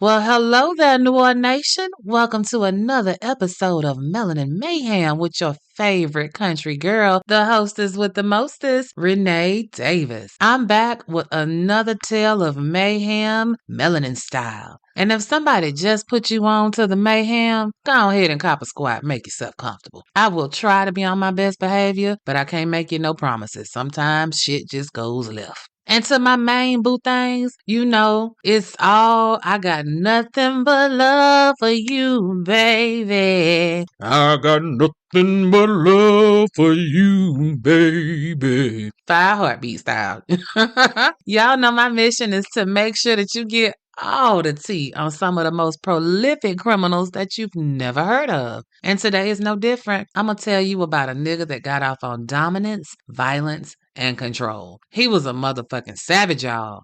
Well, hello there, New Orleans Nation. Welcome to another episode of Melanin Mayhem with your favorite country girl, the hostess with the mostest, Renee Davis. I'm back with another tale of mayhem, melanin style. And if somebody just put you on to the mayhem, go ahead and cop a squat, make yourself comfortable. I will try to be on my best behavior, but I can't make you no promises. Sometimes shit just goes left. And to my main boo things, you know, it's all, I got nothing but love for you, baby. I got nothing but love for you, baby. 5 heartbeat style. Y'all know my mission is to make sure that you get all the tea on some of the most prolific criminals that you've never heard of. And today is no different. I'm going to tell you about a nigga that got off on dominance, violence, and control. He was a motherfucking savage, y'all.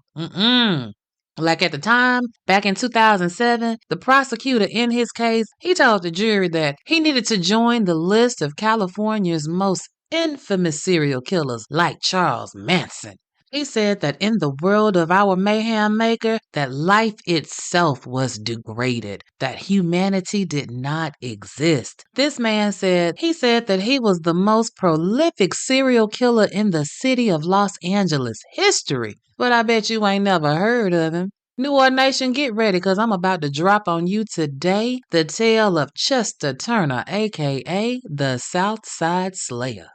Like at the time, back in 2007, the prosecutor in his case, he told the jury that he needed to join the list of California's most infamous serial killers like Charles Manson. He said that in the world of our mayhem maker, that life itself was degraded, that humanity did not exist. This man said that he was the most prolific serial killer in the city of Los Angeles history. But I bet you ain't never heard of him. New Orleans Nation, get ready, because I'm about to drop on you today the tale of Chester Turner, a.k.a. the Southside Slayer.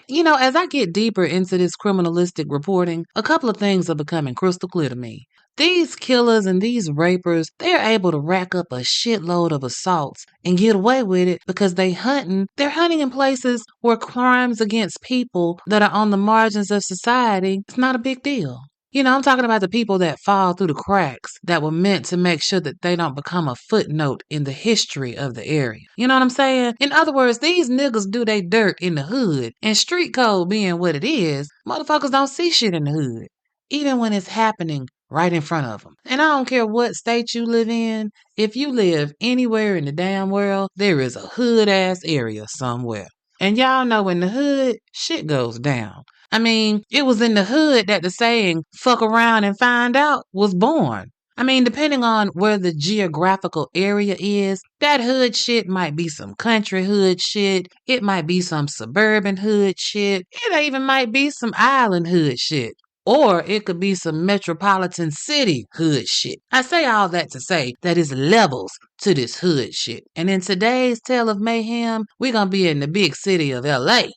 You know, as I get deeper into this criminalistic reporting, a couple of things are becoming crystal clear to me. These killers and these rapers, they're able to rack up a shitload of assaults and get away with it because they're hunting in places where crimes against people that are on the margins of society, it's not a big deal. You know, I'm talking about the people that fall through the cracks that were meant to make sure that they don't become a footnote in the history of the area. You know what I'm saying? In other words, these niggas do they dirt in the hood. And street code being what it is, motherfuckers don't see shit in the hood, even when it's happening right in front of them. And I don't care what state you live in. If you live anywhere in the damn world, there is a hood-ass area somewhere. And y'all know in the hood, shit goes down. I mean, it was in the hood that the saying, fuck around and find out, was born. I mean, depending on where the geographical area is, that hood shit might be some country hood shit. It might be some suburban hood shit. It even might be some island hood shit. Or it could be some metropolitan city hood shit. I say all that to say that it's levels to this hood shit. And in today's Tale of Mayhem, we're gonna be in the big city of LA.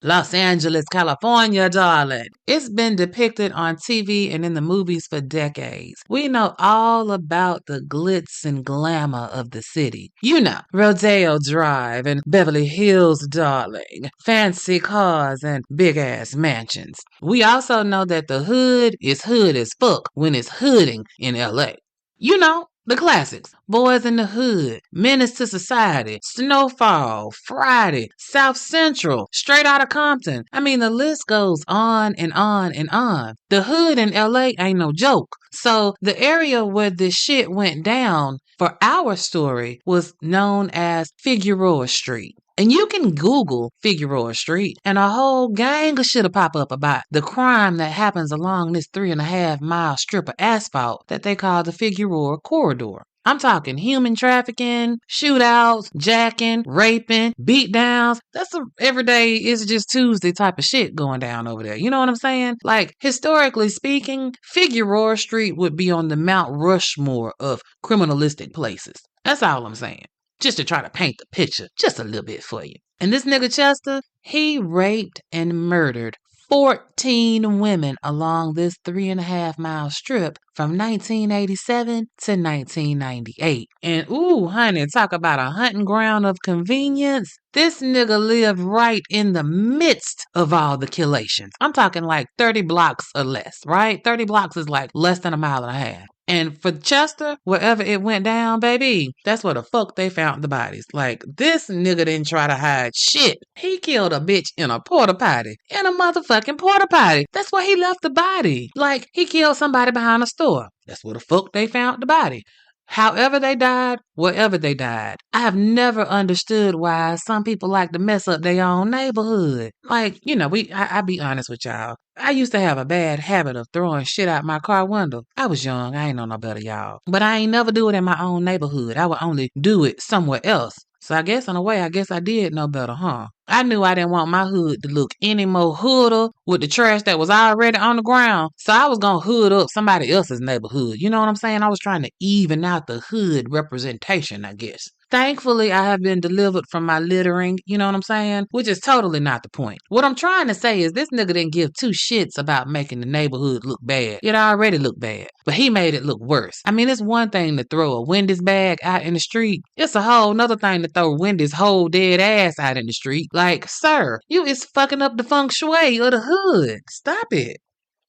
Los Angeles, California, darling. It's been depicted on TV and in the movies for decades. We know all about the glitz and glamour of the city. You know, Rodeo Drive and Beverly Hills, darling. Fancy cars and big-ass mansions. We also know that the hood is hood as fuck when it's hooding in LA. You know, the classics. Boys in the Hood, Menace to Society, Snowfall, Friday, South Central, Straight Outta Compton. I mean, the list goes on and on and on. The hood in LA ain't no joke. So the area where this shit went down for our story was known as Figueroa Street. And you can Google Figueroa Street and a whole gang of shit'll pop up about the crime that happens along this 3.5 mile strip of asphalt that they call the Figueroa Corridor. I'm talking human trafficking, shootouts, jacking, raping, beatdowns. That's a everyday, it's just Tuesday type of shit going down over there. You know what I'm saying? Like, historically speaking, Figueroa Street would be on the Mount Rushmore of criminalistic places. That's all I'm saying. Just to try to paint the picture just a little bit for you. And this nigga Chester, he raped and murdered 14 women along this 3.5 mile strip from 1987 to 1998. And ooh, honey, talk about a hunting ground of convenience. This nigga lived right in the midst of all the killations. I'm talking like 30 blocks or less, right? 30 blocks is like less than a mile and a half. And for Chester, wherever it went down, baby, that's where the fuck they found the bodies. Like, this nigga didn't try to hide shit. He killed a bitch in a porta potty. In a motherfucking porta potty. That's where he left the body. Like, he killed somebody behind a store. That's where the fuck they found the body. However they died, wherever they died. I have never understood why some people like to mess up their own neighborhood. Like, I be honest with y'all. I used to have a bad habit of throwing shit out my car window. I was young. I ain't know no better, y'all. But I ain't never do it in my own neighborhood. I would only do it somewhere else. So I guess in a way, I did know better, huh? I knew I didn't want my hood to look any more hooder with the trash that was already on the ground. So I was gonna hood up somebody else's neighborhood. You know what I'm saying? I was trying to even out the hood representation, I guess. Thankfully, I have been delivered from my littering, you know what I'm saying? Which is totally not the point. What I'm trying to say is this nigga didn't give two shits about making the neighborhood look bad. It already looked bad, but he made it look worse. I mean, it's one thing to throw a Wendy's bag out in the street. It's a whole nother thing to throw Wendy's whole dead ass out in the street. Like, sir, you is fucking up the feng shui of the hood. Stop it.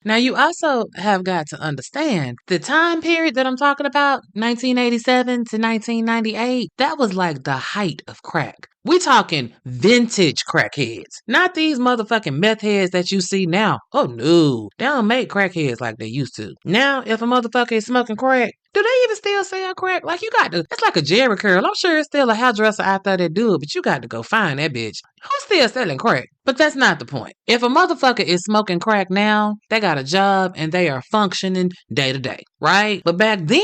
Now, you also have got to understand the time period that I'm talking about, 1987 to 1998, that was like the height of crack. We talking vintage crackheads, not these motherfucking meth heads that you see now. Oh no, they don't make crackheads like they used to. Now, if a motherfucker is smoking crack, do they even still sell crack? Like, you got to, it's like a Jerry curl. I'm sure it's still a hairdresser out there that do it, but you got to go find that bitch. Who's still selling crack? But that's not the point. If a motherfucker is smoking crack now, they got a job and they are functioning day to day, right? But back then,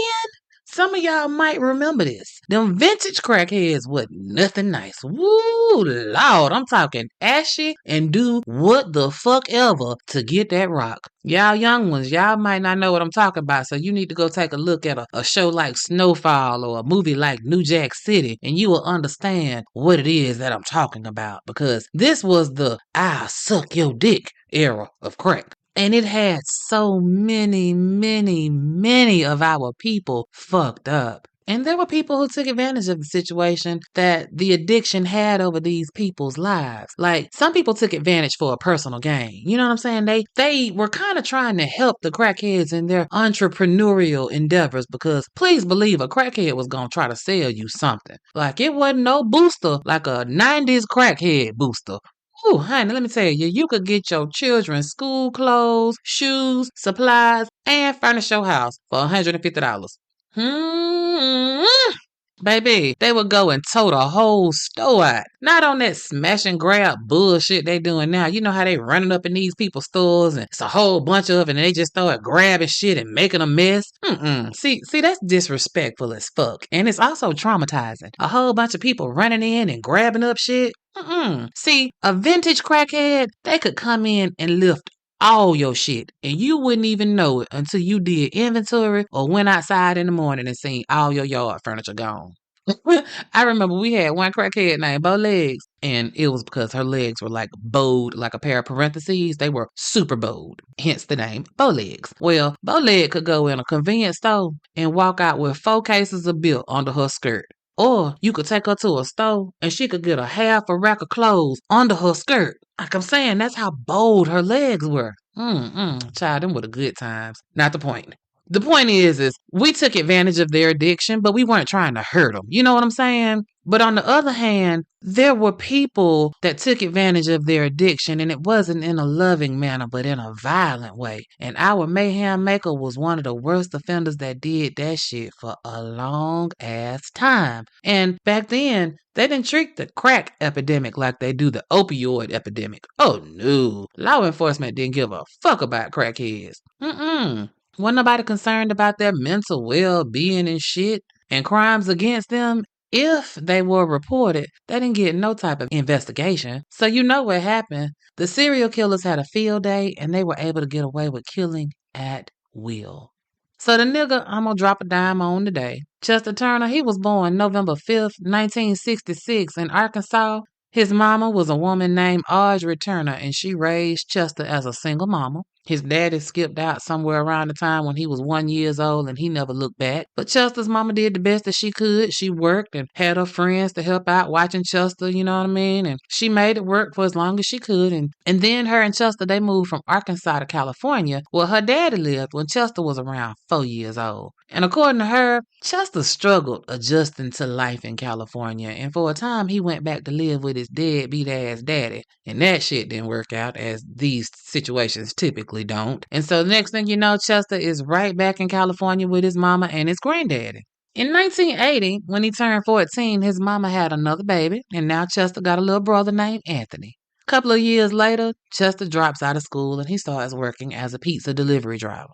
some of y'all might remember this. Them vintage crackheads was nothing nice. Woo, Lord, I'm talking ashy and do what the fuck ever to get that rock. Y'all young ones, y'all might not know what I'm talking about, so you need to go take a look at a show like Snowfall or a movie like New Jack City, and you will understand what it is that I'm talking about, because this was the I'll suck your dick era of crack. And it had so many, many, many of our people fucked up. And there were people who took advantage of the situation that the addiction had over these people's lives. Like, some people took advantage for a personal gain. You know what I'm saying? They were kind of trying to help the crackheads in their entrepreneurial endeavors, because please believe a crackhead was going to try to sell you something. Like, it wasn't no booster like a 90s crackhead booster. Ooh, honey, let me tell you, you could get your children school clothes, shoes, supplies, and furnish your house for $150. Baby, they would go and tow the whole store out. Not on that smash and grab bullshit they doing now. You know how they running up in these people's stores and it's a whole bunch of it and they just start grabbing shit and making a mess. See, that's disrespectful as fuck. And it's also traumatizing. A whole bunch of people running in and grabbing up shit. See, a vintage crackhead, they could come in and lift all your shit, and you wouldn't even know it until you did inventory or went outside in the morning and seen all your yard furniture gone. I remember we had one crackhead named Bow Legs, and it was because her legs were like bowed, like a pair of parentheses. They were super bowed, hence the name Bow Legs. Well, Bow Leg could go in a convenience store and walk out with 4 cases of milk under her skirt. Or you could take her to a store and she could get a half a rack of clothes under her skirt. Like I'm saying, that's how bold her legs were. Child, them were the good times. Not the point. The point is we took advantage of their addiction, but we weren't trying to hurt them. You know what I'm saying? But on the other hand, there were people that took advantage of their addiction, and it wasn't in a loving manner, but in a violent way. And our mayhem maker was one of the worst offenders that did that shit for a long ass time. And back then, they didn't treat the crack epidemic like they do the opioid epidemic. Oh no. Law enforcement didn't give a fuck about crackheads. Wasn't nobody concerned about their mental well-being and shit. And crimes against them, if they were reported, they didn't get no type of investigation. So you know what happened. The serial killers had a field day and they were able to get away with killing at will. So the nigga I'm gonna drop a dime on today, Chester Turner, he was born November 5th, 1966 in Arkansas. His mama was a woman named Audrey Turner, and she raised Chester as a single mama. His daddy skipped out somewhere around the time when he was 1 year old, and he never looked back. But Chester's mama did the best that she could. She worked and had her friends to help out watching Chester, you know what I mean? And she made it work for as long as she could. And then her and Chester, they moved from Arkansas to California, where her daddy lived when Chester was around 4 years old. And according to her, Chester struggled adjusting to life in California, and for a time he went back to live with his deadbeat ass daddy. And that shit didn't work out, as these situations typically don't. And so the next thing you know, Chester is right back in California with his mama and his granddaddy. In 1980, when he turned 14, his mama had another baby, and now Chester got a little brother named Anthony. A couple of years later, Chester drops out of school and he starts working as a pizza delivery driver.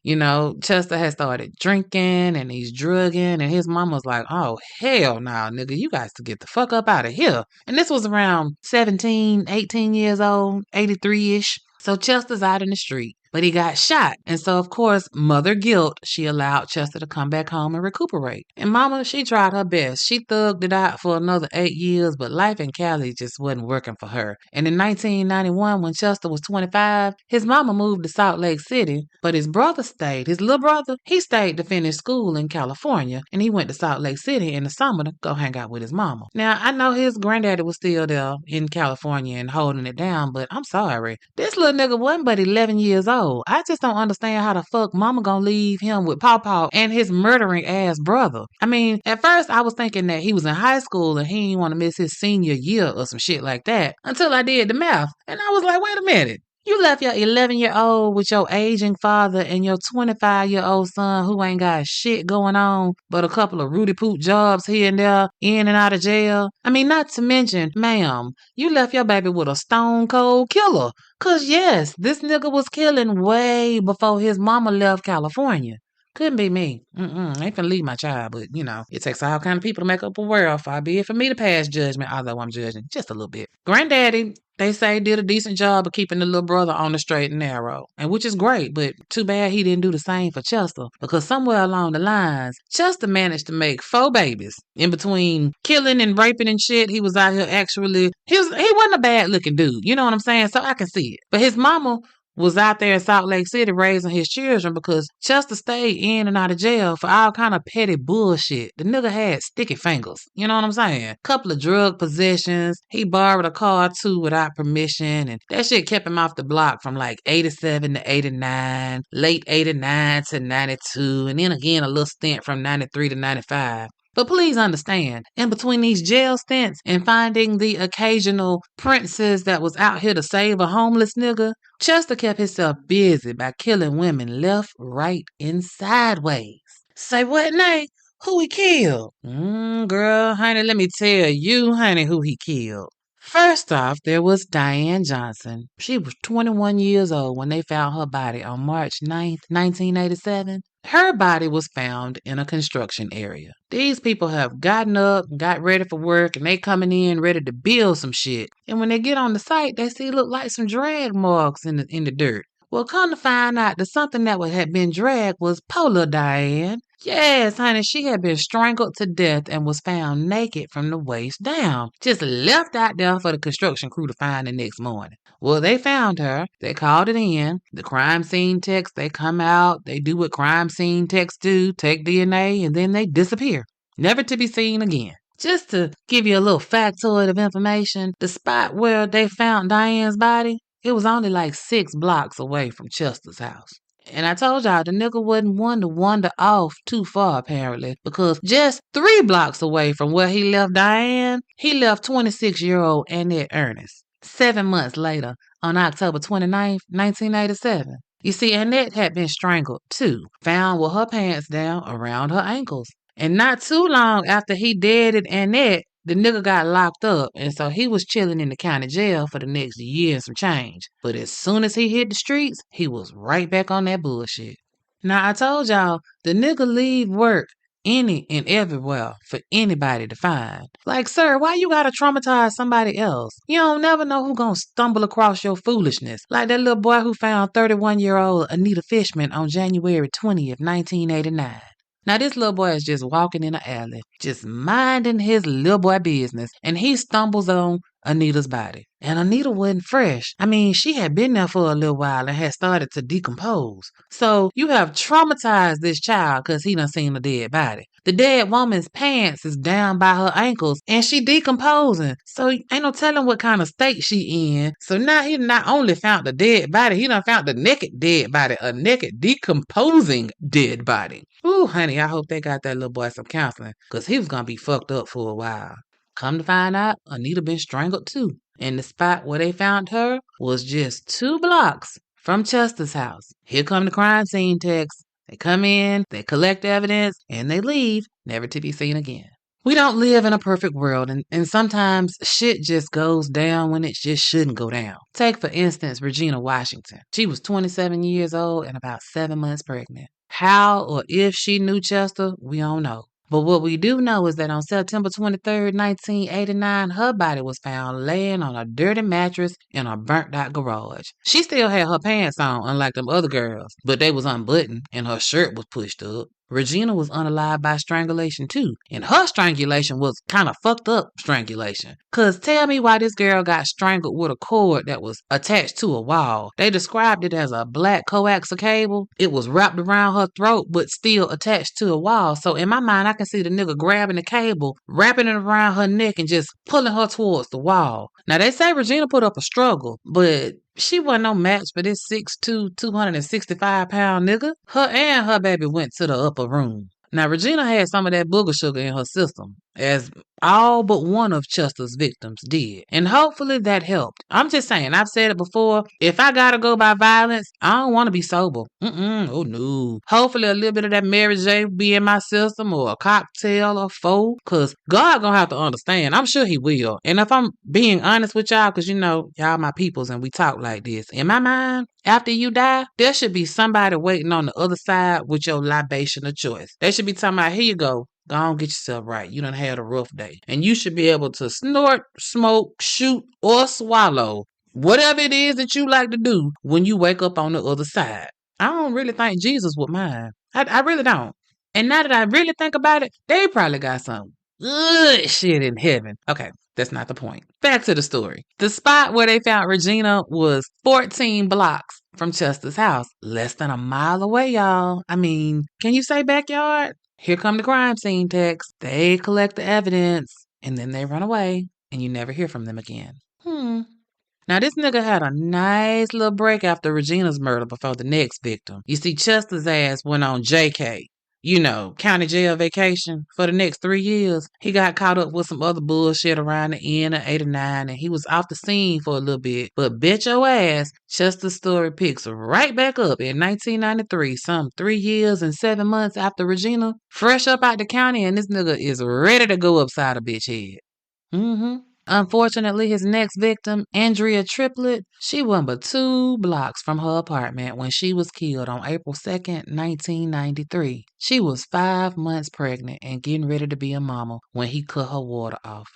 You know, Chester had started drinking and he's drugging, and his mom was like, oh, hell no, nigga, you guys to get the fuck up out of here. And this was around 17, 18 years old, 83 ish. So Chester's out in the street, but he got shot. And so, of course, mother guilt, she allowed Chester to come back home and recuperate. And mama, she tried her best. She thugged it out for another 8 years, but life in Cali just wasn't working for her. And in 1991, when Chester was 25, his mama moved to Salt Lake City, but his brother stayed. His little brother, he stayed to finish school in California, and he went to Salt Lake City in the summer to go hang out with his mama. Now, I know his granddaddy was still there in California and holding it down, but I'm sorry. This little nigga wasn't but 11 years old. I just don't understand how the fuck mama gonna leave him with Pawpaw and his murdering ass brother. I mean, at first I was thinking that he was in high school and he didn't want to miss his senior year or some shit like that until I did the math. And I was like, wait a minute. You left your 11-year-old with your aging father and your 25-year-old son who ain't got shit going on but a couple of Rudy Poot jobs here and there, in and out of jail. I mean, not to mention, ma'am, you left your baby with a stone cold killer. 'Cause yes, this nigga was killing way before his mama left California. Couldn't be me. Ain't finna leave my child, but you know, it takes all kind of people to make up a world. Far be it for me to pass judgment, although I'm judging just a little bit. Granddaddy, they say, did a decent job of keeping the little brother on the straight and narrow, and which is great, but too bad he didn't do the same for Chester, because somewhere along the lines, Chester managed to make 4 babies. In between killing and raping and shit, he was out here actually, he wasn't a bad looking dude, you know what I'm saying? So I can see it. But his mama was out there in Salt Lake City raising his children because Chester stayed in and out of jail for all kind of petty bullshit. The nigga had sticky fingers. You know what I'm saying? Couple of drug possessions. He borrowed a car too without permission, and that shit kept him off the block from like 87 to 89, late 89 to 92, and then again a little stint from 93 to 95. But please understand, in between these jail stints and finding the occasional princess that was out here to save a homeless nigga, Chester kept himself busy by killing women left, right, and sideways. Say what, Nay? Who he killed? Girl, honey, let me tell you, honey, who he killed. First off, there was Diane Johnson. She was 21 years old when they found her body on March 9th, 1987. Her body was found in a construction area. These people have gotten up, got ready for work, and they coming in ready to build some shit. And when they get on the site, they see it look like some drag marks in the dirt. Well, come to find out that something that had been dragged was Polar Diane. Yes, honey, she had been strangled to death and was found naked from the waist down. Just left out there for the construction crew to find the next morning. Well, they found her. They called it in. The crime scene techs, they come out. They do what crime scene techs do, take DNA, and then they disappear. Never to be seen again. Just to give you a little factoid of information, the spot where they found Diane's body, it was only like 6 blocks away from Chester's house. And I told y'all the nigga wasn't one to wander off too far, apparently, because just 3 blocks away from where he left Diane, he left 26-year-old Annette Ernest. 7 months later, on October 29th, 1987. You see, Annette had been strangled too, found with her pants down around her ankles. And not too long after he deaded Annette, the nigga got locked up, and so he was chilling in the county jail for the next year and some change. But as soon as he hit the streets, he was right back on that bullshit. Now, I told y'all, the nigga leave work any and everywhere for anybody to find. Like, sir, why you gotta traumatize somebody else? You don't never know who gonna stumble across your foolishness. Like that little boy who found 31-year-old Anita Fishman on January 20th, 1989. Now, this little boy is just walking in an alley, just minding his little boy business, and he stumbles on Anita's body. And Anita wasn't fresh. I mean, she had been there for a little while and had started to decompose. So you have traumatized this child because he done seen a dead body. The dead woman's pants is down by her ankles and she decomposing. So ain't no telling what kind of state she in. So now he not only found the dead body, he done found the naked dead body, a naked decomposing dead body. Ooh, honey, I hope they got that little boy some counseling because he was going to be fucked up for a while. Come to find out, Anita been strangled too. And the spot where they found her was just 2 blocks from Chester's house. Here come the crime scene techs. They come in, they collect evidence, and they leave, never to be seen again. We don't live in a perfect world, and sometimes shit just goes down when it just shouldn't go down. Take, for instance, Regina Washington. She was 27 years old and about 7 months pregnant. How or if she knew Chester, we don't know. But what we do know is that on September 23rd, 1989, her body was found laying on a dirty mattress in a burnt-out garage. She still had her pants on, unlike them other girls, but they was unbuttoned and her shirt was pushed up. Regina was unalive by strangulation too, and her strangulation was kind of fucked up strangulation. Cause tell me why this girl got strangled with a cord that was attached to a wall. They described it as a black coaxial cable. It was wrapped around her throat but still attached to a wall. So in my mind, I can see the nigga grabbing the cable, wrapping it around her neck and just pulling her towards the wall. Now they say Regina put up a struggle, but she wasn't no match for this 6'2", 265-pound nigga. Her and her baby went to the upper room. Now, Regina had some of that booger sugar in her system, as all but one of Chester's victims did. And hopefully that helped. I'm just saying, I've said it before, if I gotta go by violence, I don't want to be sober. Oh no. Hopefully a little bit of that Mary J be in my system, or a cocktail or four, because God gonna have to understand. I'm sure he will. And if I'm being honest with y'all, because you know, y'all my peoples and we talk like this, in my mind, after you die, there should be somebody waiting on the other side with your libation of choice. They should be talking about, here you go. Go on, get yourself right. You done had a rough day. And you should be able to snort, smoke, shoot, or swallow whatever it is that you like to do when you wake up on the other side. I don't really think Jesus would mind. I really don't. And now that I really think about it, they probably got some good shit in heaven. Okay, that's not the point. Back to the story. The spot where they found Regina was 14 blocks from Chester's house. Less than a mile away, y'all. I mean, can you say backyard? Here come the crime scene techs. They collect the evidence, and then they run away, and you never hear from them again. Now, this nigga had a nice little break after Regina's murder before the next victim. You see, Chester's ass went on JK. You know, county jail vacation for the next 3 years. He got caught up with some other bullshit around the end of 89 and he was off the scene for a little bit. But bet your ass, Chester's story picks right back up in 1993, some 3 years and 7 months after Regina, fresh up out the county, and this nigga is ready to go upside a bitch head. Unfortunately, his next victim, Andrea Triplett, she wasn't but 2 blocks from her apartment when she was killed on April 2nd, 1993. She was 5 months pregnant and getting ready to be a mama when he cut her water off.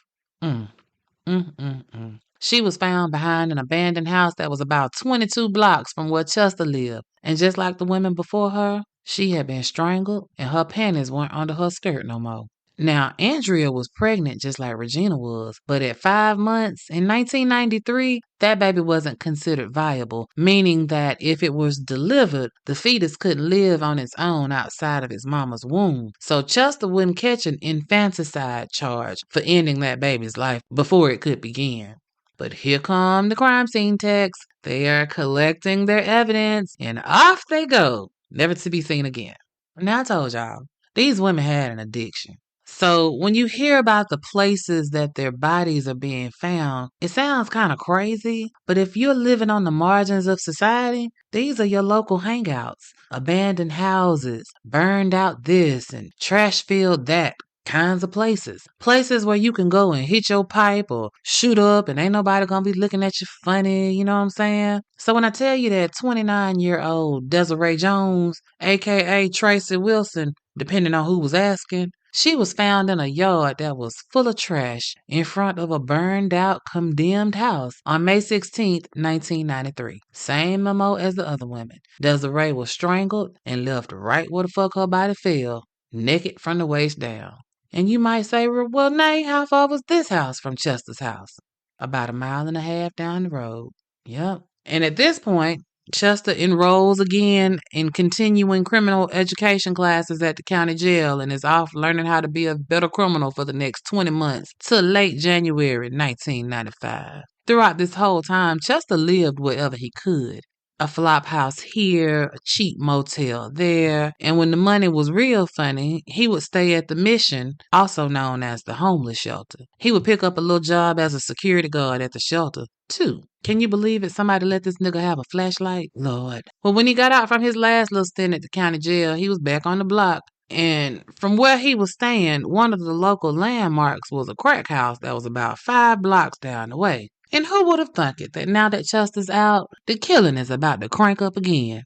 She was found behind an abandoned house that was about 22 blocks from where Chester lived. And just like the women before her, she had been strangled and her panties weren't under her skirt no more. Now, Andrea was pregnant just like Regina was, but at 5 months in 1993, that baby wasn't considered viable, meaning that if it was delivered, the fetus couldn't live on its own outside of its mama's womb. So Chester wouldn't catch an infanticide charge for ending that baby's life before it could begin. But here come the crime scene techs. They are collecting their evidence, and off they go, never to be seen again. Now I told y'all, these women had an addiction. So when you hear about the places that their bodies are being found, it sounds kind of crazy, but if you're living on the margins of society, these are your local hangouts. Abandoned houses, burned out this, and trash filled that kinds of places. Places where you can go and hit your pipe or shoot up and ain't nobody gonna be looking at you funny, you know what I'm saying? So when I tell you that 29-year-old Desiree Jones, aka Tracy Wilson, depending on who was asking, she was found in a yard that was full of trash in front of a burned out, condemned house on May 16th, 1993. Same MO as the other women. Desiree was strangled and left right where the fuck her body fell, naked from the waist down. And you might say, well, Nay, how far was this house from Chester's house? about a mile and a half down the road. Yep. And at this point, Chester enrolls again in continuing criminal education classes at the county jail and is off learning how to be a better criminal for the next 20 months till late January 1995. Throughout this whole time, Chester lived wherever he could. A flop house here, a cheap motel there, and when the money was real funny, he would stay at the Mission, also known as the homeless shelter. He would pick up a little job as a security guard at the shelter, too. Can you believe it? Somebody let this nigga have a flashlight? Lord. Well, when he got out from his last little stint at the county jail, he was back on the block. And from where he was staying, one of the local landmarks was a crack house that was about 5 blocks down the way. And who would have thunk it that now that Chester's out, the killing is about to crank up again?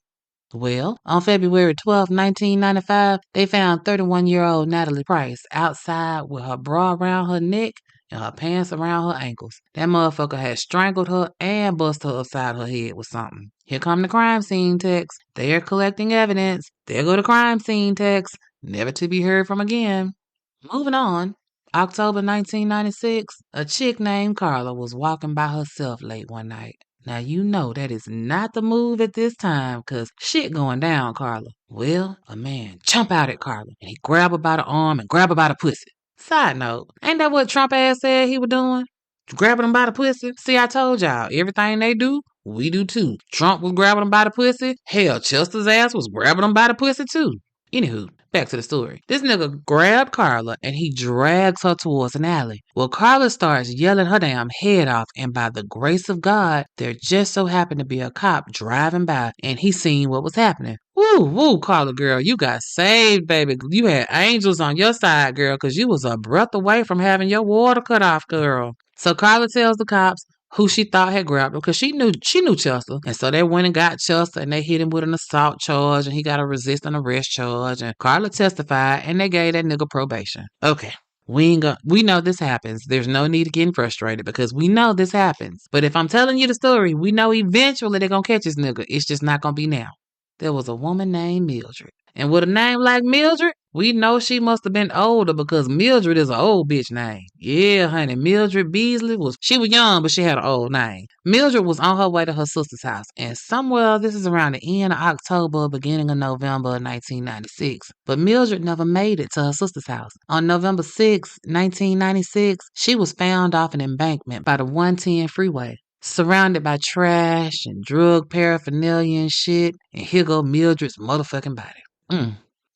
Well, on February 12, 1995, they found 31-year-old Natalie Price outside with her bra around her neck and her pants around her ankles. That motherfucker had strangled her and busted her upside her head with something. Here come the crime scene techs. They're collecting evidence. There go the crime scene techs, never to be heard from again. Moving on. October 1996, a chick named Carla was walking by herself late one night. Now you know that is not the move at this time, cause shit going down, Carla. Well, a man jump out at Carla and he grab her by the arm and grab her by the pussy. Side note, ain't that what Trump ass said he was doing? Grabbing them by the pussy? See, I told y'all, everything they do, we do too. Trump was grabbing them by the pussy. Hell, Chester's ass was grabbing them by the pussy too. Anywho, back to the story. This nigga grabbed Carla and he drags her towards an alley. Well, Carla starts yelling her damn head off, and by the grace of God, there just so happened to be a cop driving by and he seen what was happening. Woo, woo, Carla girl, you got saved, baby. You had angels on your side, girl, because you was a breath away from having your water cut off, girl. So Carla tells the cops who she thought had grabbed her, because she knew Chester. And so they went and got Chester and they hit him with an assault charge and he got a resisting arrest charge. And Carla testified and they gave that nigga probation. Okay. We know this happens. There's no need of getting frustrated because we know this happens. But if I'm telling you the story, we know eventually they're gonna catch this nigga. It's just not gonna be now. There was a woman named Mildred. And with a name like Mildred, we know she must have been older because Mildred is an old bitch name. Yeah, honey, Mildred Beasley was young, but she had an old name. Mildred was on her way to her sister's house, and somewhere this is around the end of October, beginning of November 1996. But Mildred never made it to her sister's house. On November 6, 1996, she was found off an embankment by the 110 freeway, surrounded by trash and drug paraphernalia and shit, and here go Mildred's motherfucking body.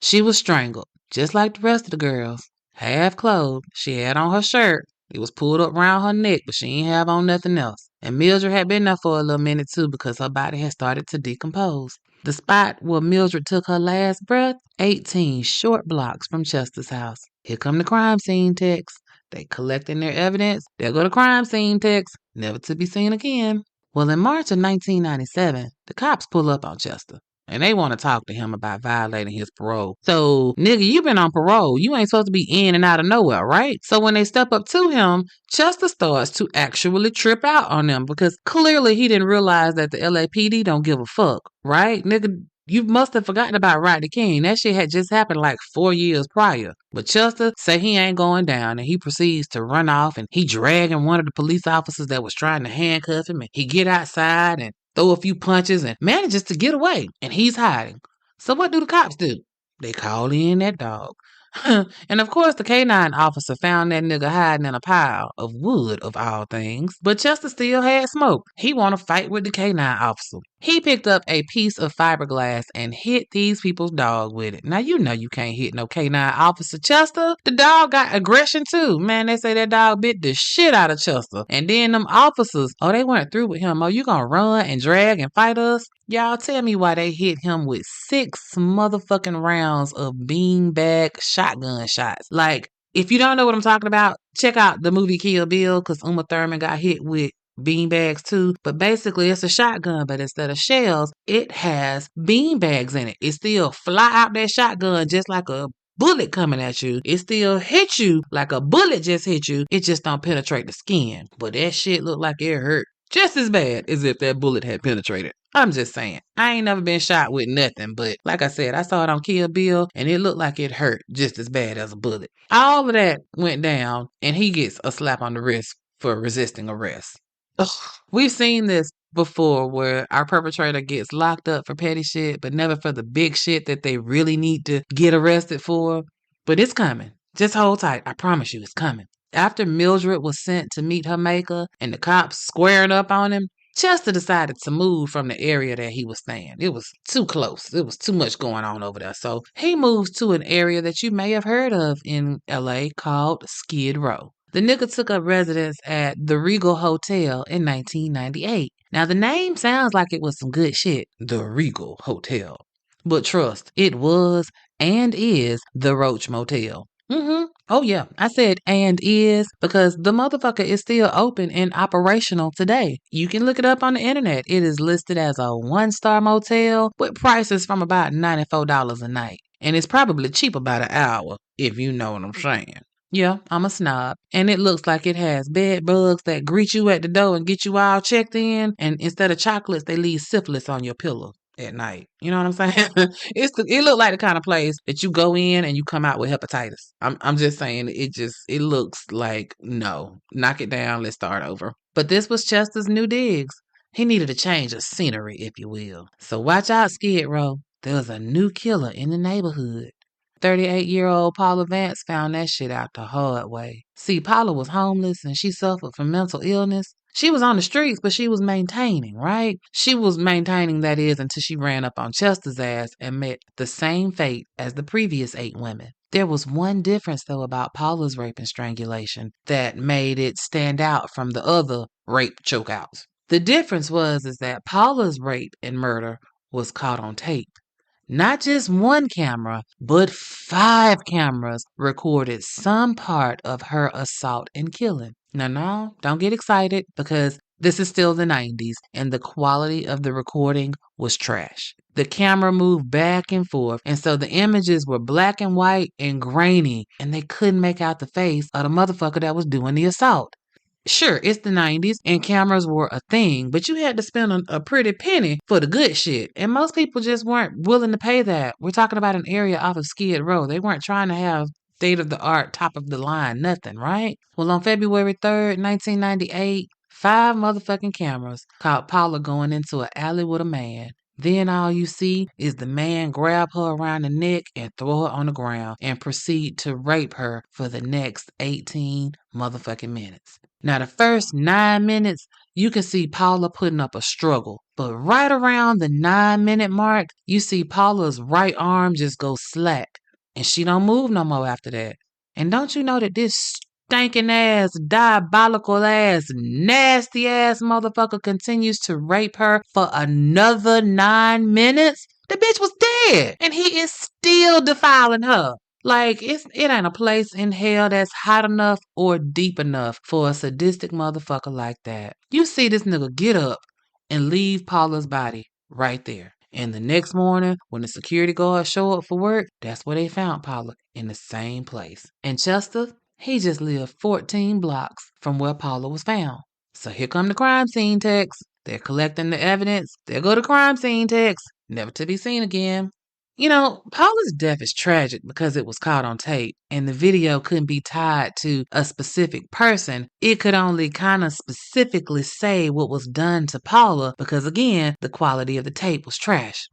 She was strangled, just like the rest of the girls. Half clothed, she had on her shirt. It was pulled up around her neck, but she ain't have on nothing else. And Mildred had been there for a little minute too because her body had started to decompose. The spot where Mildred took her last breath, 18 short blocks from Chester's house. Here come the crime scene techs. They collecting their evidence. There go the crime scene techs, never to be seen again. Well, in March of 1997, the cops pull up on Chester. And they want to talk to him about violating his parole. So, nigga, you been on parole. You ain't supposed to be in and out of nowhere, right? So when they step up to him, Chester starts to actually trip out on them because clearly he didn't realize that the LAPD don't give a fuck, right? Nigga, you must have forgotten about Rodney King. That shit had just happened like 4 years prior. But Chester say he ain't going down, and he proceeds to run off, and he dragging one of the police officers that was trying to handcuff him, and he get outside and throw a few punches and manages to get away, and he's hiding. So what do the cops do? They call in that dog. And of course, the K9 officer found that nigga hiding in a pile of wood, of all things. But Chester still had smoke. He want to fight with the K9 officer. He picked up a piece of fiberglass and hit these people's dog with it. Now, you know you can't hit no K9 officer, Chester. The dog got aggression too. Man, they say that dog bit the shit out of Chester. And then them officers, oh, they weren't through with him. Oh, you gonna run and drag and fight us? Y'all tell me why they hit him with 6 motherfucking rounds of beanbag shotgun shots. Like, if you don't know what I'm talking about, check out the movie Kill Bill, because Uma Thurman got hit with beanbags too. But basically, it's a shotgun, but instead of shells, it has beanbags in it. It still fly out that shotgun just like a bullet coming at you. It still hit you like a bullet just hit you. It just don't penetrate the skin. But that shit looked like it hurt just as bad as if that bullet had penetrated. I'm just saying. I ain't never been shot with nothing, but like I said, I saw it on Kill Bill, and it looked like it hurt just as bad as a bullet. All of that went down, and he gets a slap on the wrist for resisting arrest. Ugh. We've seen this before where our perpetrator gets locked up for petty shit, but never for the big shit that they really need to get arrested for. But it's coming. Just hold tight. I promise you it's coming. After Mildred was sent to meet her maker and the cops squaring up on him, Chester decided to move from the area that he was staying. It was too close. It was too much going on over there. So he moves to an area that you may have heard of in LA called Skid Row. The nigga took up residence at the Regal Hotel in 1998. Now, the name sounds like it was some good shit. The Regal Hotel. But trust, it was and is the Roach Motel. Oh, yeah. I said and is because the motherfucker is still open and operational today. You can look it up on the internet. It is listed as a 1-star motel with prices from about $94 a night. And it's probably cheap about an hour, if you know what I'm saying. Yeah, I'm a snob. And it looks like it has bed bugs that greet you at the door and get you all checked in. And instead of chocolates, they leave syphilis on your pillow at night. You know what I'm saying? It looked like the kind of place that you go in and you come out with hepatitis. I'm just saying it looks like no. Knock it down, let's start over. But this was Chester's new digs. He needed a change of scenery, if you will. So watch out, Skid Row. There was a new killer in the neighborhood. 38-year-old Paula Vance found that shit out the hard way. See, Paula was homeless and she suffered from mental illness. She was on the streets, but she was maintaining, right? She was maintaining, that is, until she ran up on Chester's ass and met the same fate as the previous 8 women. There was one difference, though, about Paula's rape and strangulation that made it stand out from the other rape chokeouts. The difference is that Paula's rape and murder was caught on tape. Not just one camera, but 5 cameras recorded some part of her assault and killing. Now, don't get excited because this is still the 90s and the quality of the recording was trash. The camera moved back and forth, and so the images were black and white and grainy, and they couldn't make out the face of the motherfucker that was doing the assault. Sure, it's the 90s and cameras were a thing, but you had to spend a pretty penny for the good shit. And most people just weren't willing to pay that. We're talking about an area off of Skid Row. They weren't trying to have state of the art, top of the line, nothing, right? Well, on February 3rd, 1998, 5 motherfucking cameras caught Paula going into an alley with a man. Then all you see is the man grab her around the neck and throw her on the ground and proceed to rape her for the next 18 motherfucking minutes. Now, the first 9 minutes, you can see Paula putting up a struggle. But right around the 9-minute mark, you see Paula's right arm just go slack. And she don't move no more after that. And don't you know that this stinking ass, diabolical ass, nasty ass motherfucker continues to rape her for another 9 minutes? The bitch was dead. And he is still defiling her. Like, it ain't a place in hell that's hot enough or deep enough for a sadistic motherfucker like that. You see this nigga get up and leave Paula's body right there. And the next morning, when the security guards show up for work, that's where they found Paula, in the same place. And Chester, he just lived 14 blocks from where Paula was found. So here come the crime scene techs. They're collecting the evidence. There go the crime scene techs. Never to be seen again. You know, Paula's death is tragic because it was caught on tape and the video couldn't be tied to a specific person. It could only kind of specifically say what was done to Paula because, again, the quality of the tape was trash.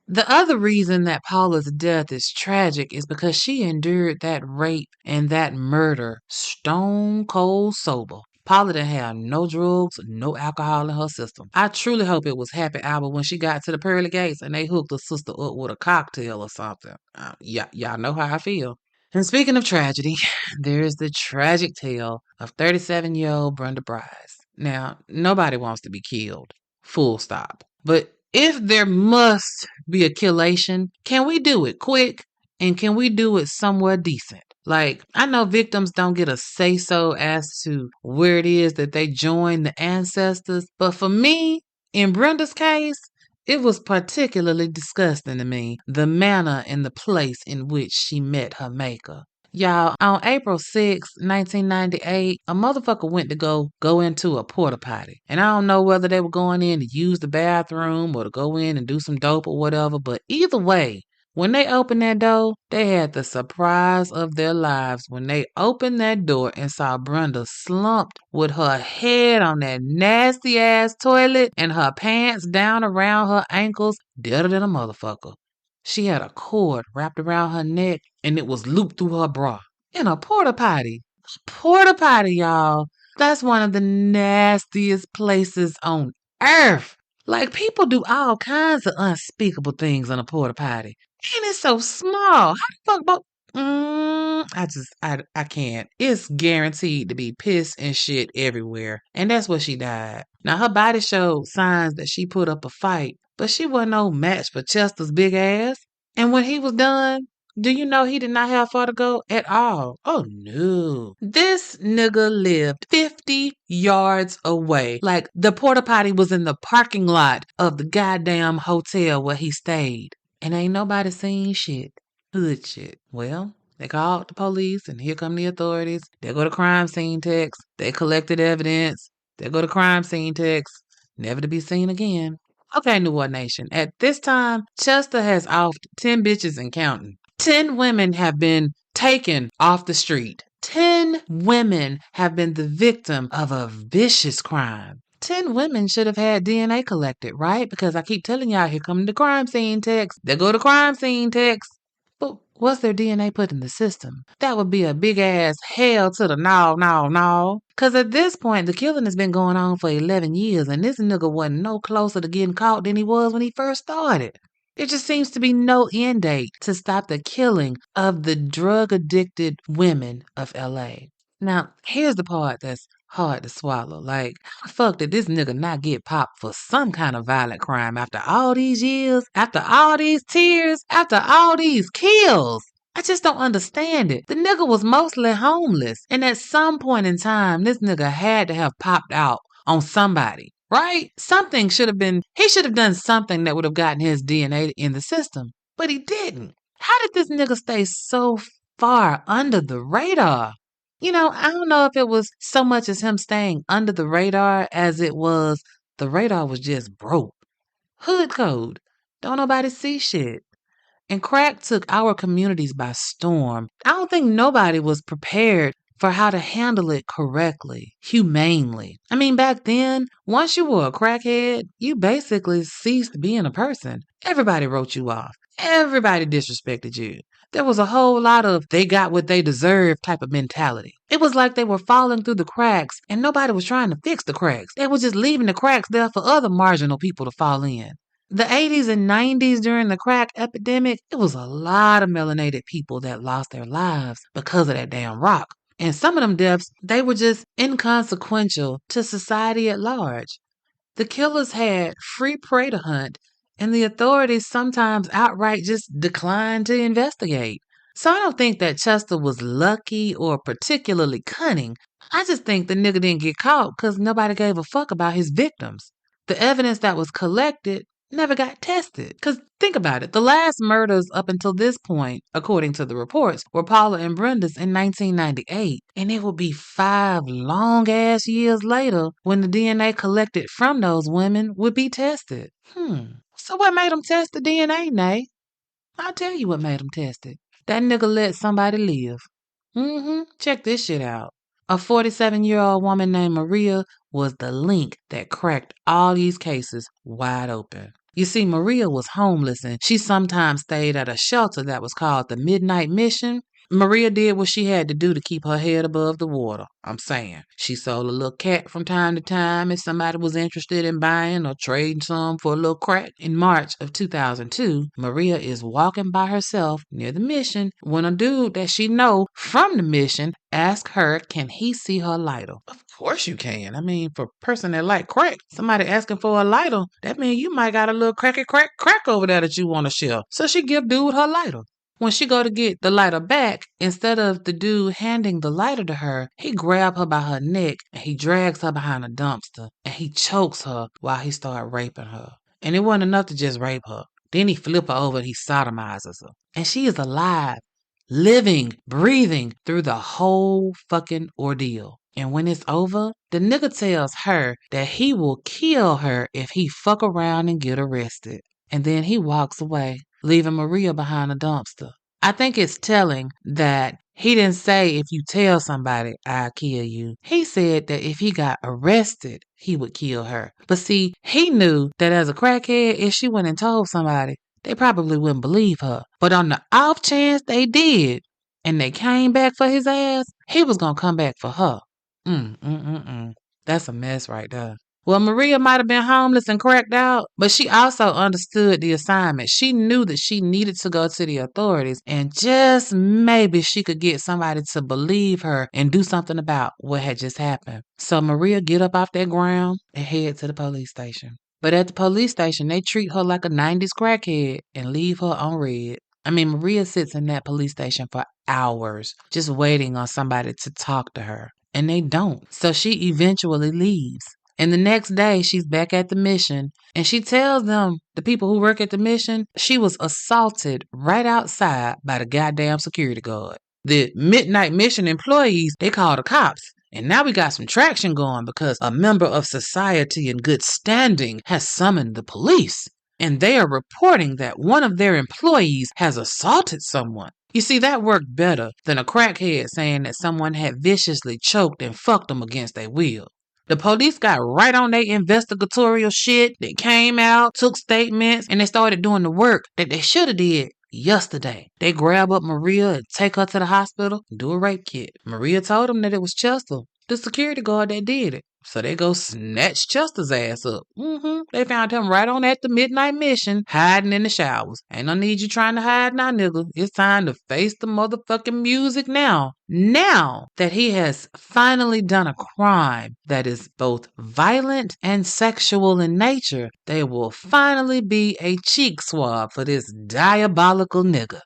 The other reason that Paula's death is tragic is because she endured that rape and that murder stone cold sober. Paula didn't have no drugs, no alcohol in her system. I truly hope it was happy hour when she got to the pearly gates and they hooked her sister up with a cocktail or something. Y'all know how I feel. And speaking of tragedy, there is the tragic tale of 37-year-old Brenda Bryce. Now, nobody wants to be killed. Full stop. But if there must be a killation, can we do it quick? And can we do it somewhere decent? Like, I know victims don't get a say-so as to where it is that they join the ancestors, but for me, in Brenda's case, it was particularly disgusting to me, the manner and the place in which she met her maker. Y'all, on April 6, 1998, a motherfucker went to go into a porta potty. And I don't know whether they were going in to use the bathroom or to go in and do some dope or whatever, but either way, When they opened that door, they had the surprise of their lives when they opened that door and saw Brenda slumped with her head on that nasty ass toilet and her pants down around her ankles, deader than a motherfucker. She had a cord wrapped around her neck and it was looped through her bra. In a porta potty. Porta potty, y'all. That's one of the nastiest places on earth. Like, people do all kinds of unspeakable things in a porta potty. And it's so small. How the fuck both? I can't. It's guaranteed to be piss and shit everywhere. And that's where she died. Now, her body showed signs that she put up a fight, but she wasn't no match for Chester's big ass. And when he was done, do you know he did not have far to go at all? Oh no. This nigga lived 50 yards away. Like, the porta potty was in the parking lot of the goddamn hotel where he stayed. And ain't nobody seen shit. Hood shit. Well, they called the police and here come the authorities. They go to crime scene text. They collected evidence. They go to crime scene text. Never to be seen again. Okay, New World Nation. At this time, Chester has offed 10 bitches and counting. 10 women have been taken off the street. 10 women have been the victim of a vicious crime. 10 women should have had DNA collected, right? Because I keep telling y'all, here come the crime scene text. They go to crime scene text. But was their DNA put in the system? That would be a big ass hell to the no. Because at this point, the killing has been going on for 11 years, and this nigga wasn't no closer to getting caught than he was when he first started. There just seems to be no end date to stop the killing of the drug addicted women of LA. Now, here's the part that's hard to swallow. Like, how the fuck did this nigga not get popped for some kind of violent crime after all these years, after all these tears, after all these kills? I just don't understand it. The nigga was mostly homeless, and at some point in time, this nigga had to have popped out on somebody, right? Something should have been, he should have done something that would have gotten his DNA in the system, but he didn't. How did this nigga stay so far under the radar? I don't know if it was so much as him staying under the radar as it was the radar was just broke. Hood code. Don't nobody see shit. And crack took our communities by storm. I don't think nobody was prepared for how to handle it correctly, humanely. I mean, back then, once you were a crackhead, you basically ceased being a person. Everybody wrote you off. Everybody disrespected you. There was a whole lot of they got what they deserve type of mentality. It was like they were falling through the cracks and nobody was trying to fix the cracks. They were just leaving the cracks there for other marginal people to fall in. The 80s and 90s during the crack epidemic, it was a lot of melanated people that lost their lives because of that damn rock. And some of them deaths, they were just inconsequential to society at large. The killers had free prey to hunt, and the authorities sometimes outright just declined to investigate. So I don't think that Chester was lucky or particularly cunning. I just think the nigga didn't get caught because nobody gave a fuck about his victims. The evidence that was collected never got tested. Because think about it, the last murders up until this point, according to the reports, were Paula and Brenda's in 1998. And it will be 5 long ass years later when the DNA collected from those women would be tested. So what made them test the DNA, Nay? I'll tell you what made them test it. That nigga let somebody live. Check this shit out. A 47-year-old woman named Maria was the link that cracked all these cases wide open. You see, Maria was homeless and she sometimes stayed at a shelter that was called the Midnight Mission. Maria did what she had to do to keep her head above the water. I'm saying. She sold a little cat from time to time if somebody was interested in buying or trading some for a little crack. In March of 2002, Maria is walking by herself near the mission when a dude that she know from the mission asked her, can he see her lighter? Of course you can. I mean, for a person that like crack, somebody asking for a lighter, that means you might got a little crack over there that you want to share. So she give dude her lighter. When she go to get the lighter back, instead of the dude handing the lighter to her, he grabs her by her neck and he drags her behind a dumpster and he chokes her while he started raping her. And it wasn't enough to just rape her. Then he flip her over and he sodomizes her. And she is alive, living, breathing through the whole fucking ordeal. And when it's over, the nigga tells her that he will kill her if he fuck around and get arrested. And then he walks away. leaving Maria behind a dumpster. I think it's telling that he didn't say if you tell somebody, I'll kill you. He said that if he got arrested, he would kill her. But see, he knew that as a crackhead, if she went and told somebody, they probably wouldn't believe her. But on the off chance they did, and they came back for his ass, he was gonna come back for her. That's a mess right there. Well, Maria might have been homeless and cracked out, but she also understood the assignment. She knew that she needed to go to the authorities, and just maybe she could get somebody to believe her and do something about what had just happened. So Maria get up off that ground and head to the police station. But at the police station, they treat her like a 90s crackhead and leave her on red. Maria sits in that police station for hours, just waiting on somebody to talk to her. And they don't. So she eventually leaves. And the next day, she's back at the mission, and she tells them, the people who work at the mission, she was assaulted right outside by the goddamn security guard. The midnight mission employees, they call the cops. And now we got some traction going because a member of society in good standing has summoned the police. And they are reporting that one of their employees has assaulted someone. You see, that worked better than a crackhead saying that someone had viciously choked and fucked them against their will. The police got right on their investigatorial shit. They came out, took statements, and they started doing the work that they should have did yesterday. They grab up Maria and take her to the hospital and do a rape kit. Maria told them that it was Chester, the security guard, that did it. So they go snatch Chester's ass up. They found him right on at the midnight mission, hiding in the showers. Ain't no need you trying to hide now, nigga. It's time to face the motherfucking music now. Now that he has finally done a crime that is both violent and sexual in nature, there will finally be a cheek swab for this diabolical nigga.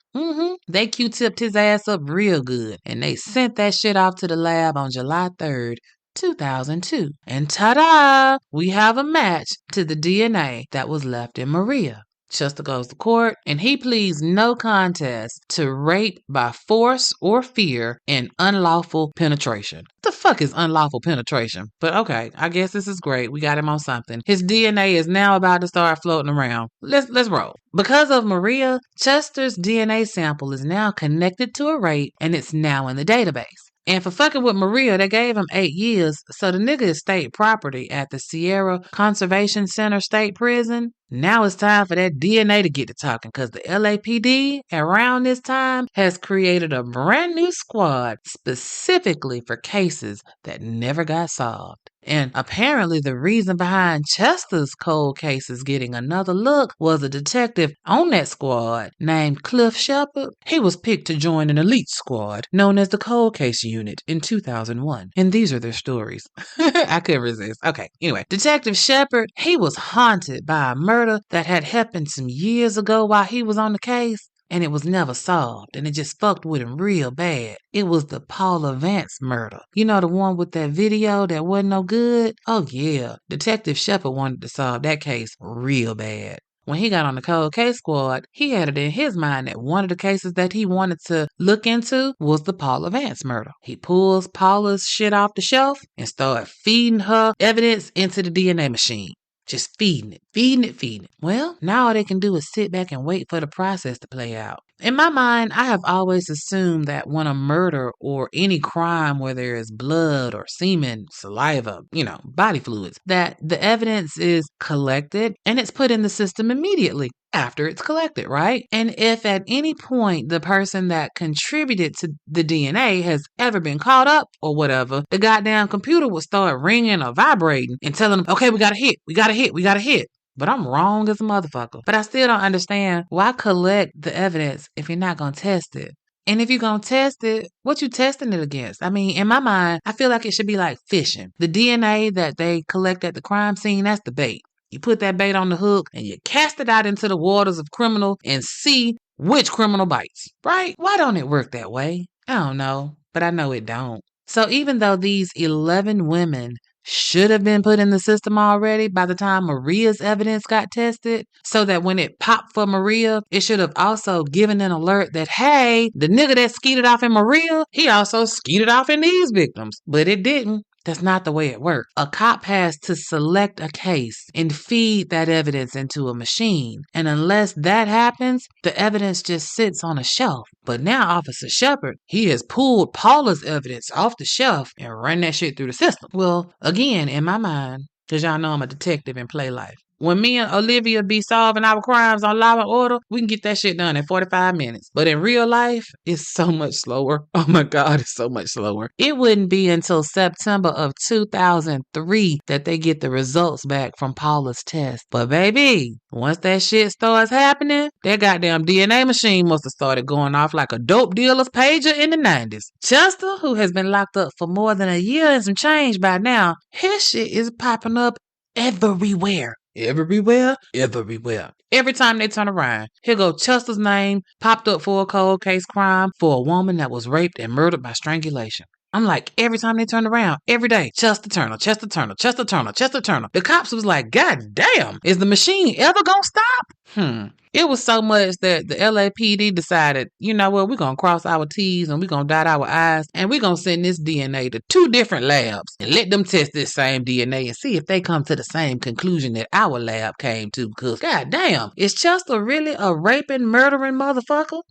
They Q-tipped his ass up real good, and they sent that shit off to the lab on July 3rd, 2002. And ta-da! We have a match to the DNA that was left in Maria. Chester goes to court, and he pleads no contest to rape by force or fear and unlawful penetration. What the fuck is unlawful penetration? But okay, I guess this is great. We got him on something. His DNA is now about to start floating around. Let's roll. Because of Maria, Chester's DNA sample is now connected to a rape, and it's now in the database. And for fucking with Maria, they gave him 8 years, so the nigga is state property at the Sierra Conservation Center State Prison. Now it's time for that DNA to get to talking, because the LAPD around this time has created a brand new squad specifically for cases that never got solved. And apparently the reason behind Chester's cold cases getting another look was a detective on that squad named Cliff Shepard. He was picked to join an elite squad known as the Cold Case Unit in 2001. And these are their stories. I couldn't resist. Okay, anyway. Detective Shepard, he was haunted by a murder that had happened some years ago while he was on the case. And it was never solved, and it just fucked with him real bad. It was the Paula Vance murder. You know, the one with that video that wasn't no good? Oh yeah, Detective Shepard wanted to solve that case real bad. When he got on the cold case squad, he had it in his mind that one of the cases that he wanted to look into was the Paula Vance murder. He pulls Paula's shit off the shelf and started feeding her evidence into the DNA machine. Just feeding it. Well, now all they can do is sit back and wait for the process to play out. In my mind, I have always assumed that when a murder or any crime where there is blood or semen, saliva, body fluids, that the evidence is collected and it's put in the system immediately after it's collected, right? And if at any point the person that contributed to the DNA has ever been caught up or whatever, the goddamn computer will start ringing or vibrating and telling them, okay, we got a hit. But I'm wrong as a motherfucker. But I still don't understand why collect the evidence if you're not going to test it. And if you're going to test it, what you testing it against? In my mind, I feel like it should be like fishing. The DNA that they collect at the crime scene, that's the bait. You put that bait on the hook and you cast it out into the waters of criminal and see which criminal bites, right? Why don't it work that way? I don't know, but I know it don't. So even though these 11 women should have been put in the system already by the time Maria's evidence got tested, so that when it popped for Maria, it should have also given an alert that, hey, the nigga that skeeted off in Maria, he also skeeted off in these victims. But it didn't. That's not the way it works. A cop has to select a case and feed that evidence into a machine. And unless that happens, the evidence just sits on a shelf. But now Officer Shepard, he has pulled Paula's evidence off the shelf and run that shit through the system. Well, again, in my mind, because y'all know I'm a detective in play life. When me and Olivia be solving our crimes on Law and Order, we can get that shit done in 45 minutes. But in real life, it's so much slower. Oh my God, it's so much slower. It wouldn't be until September of 2003 that they get the results back from Paula's test. But baby, once that shit starts happening, that goddamn DNA machine must have started going off like a dope dealer's pager in the 90s. Chester, who has been locked up for more than a year and some change by now, his shit is popping up everywhere. Everywhere? Everywhere. Every time they turn around, here go Chester's name popped up for a cold case crime for a woman that was raped and murdered by strangulation. I'm like, every time they turn around, every day, Chester Turner, Chester Turner, Chester Turner, Chester Turner. The cops was like, God damn, is the machine ever gonna stop? It was so much that the LAPD decided, you know what, we're going to cross our T's and we're going to dot our I's and we're going to send this DNA to 2 different labs and let them test this same DNA and see if they come to the same conclusion that our lab came to. Because, goddamn, is Chester really a raping, murdering motherfucker?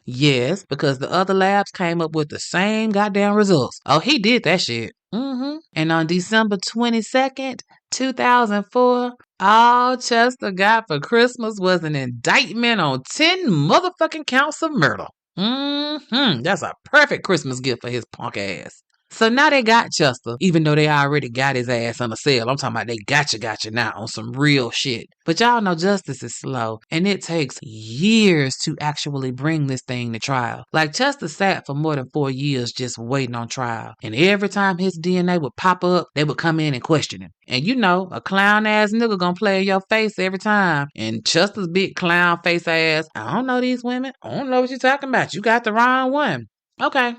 Yes, because the other labs came up with the same goddamn results. Oh, he did that shit. And on December 22nd, 2004, all Chester got for Christmas was an indictment on 10 motherfucking counts of murder. That's a perfect Christmas gift for his punk ass. So now they got Chester, even though they already got his ass on a cell. I'm talking about they gotcha now on some real shit. But y'all know justice is slow, and it takes years to actually bring this thing to trial. Like Chester sat for more than 4 years just waiting on trial. And every time his DNA would pop up, they would come in and question him. And you know, a clown ass nigga gonna play in your face every time. And Chester's big clown face ass, I don't know these women. I don't know what you're talking about. You got the wrong one. Okay,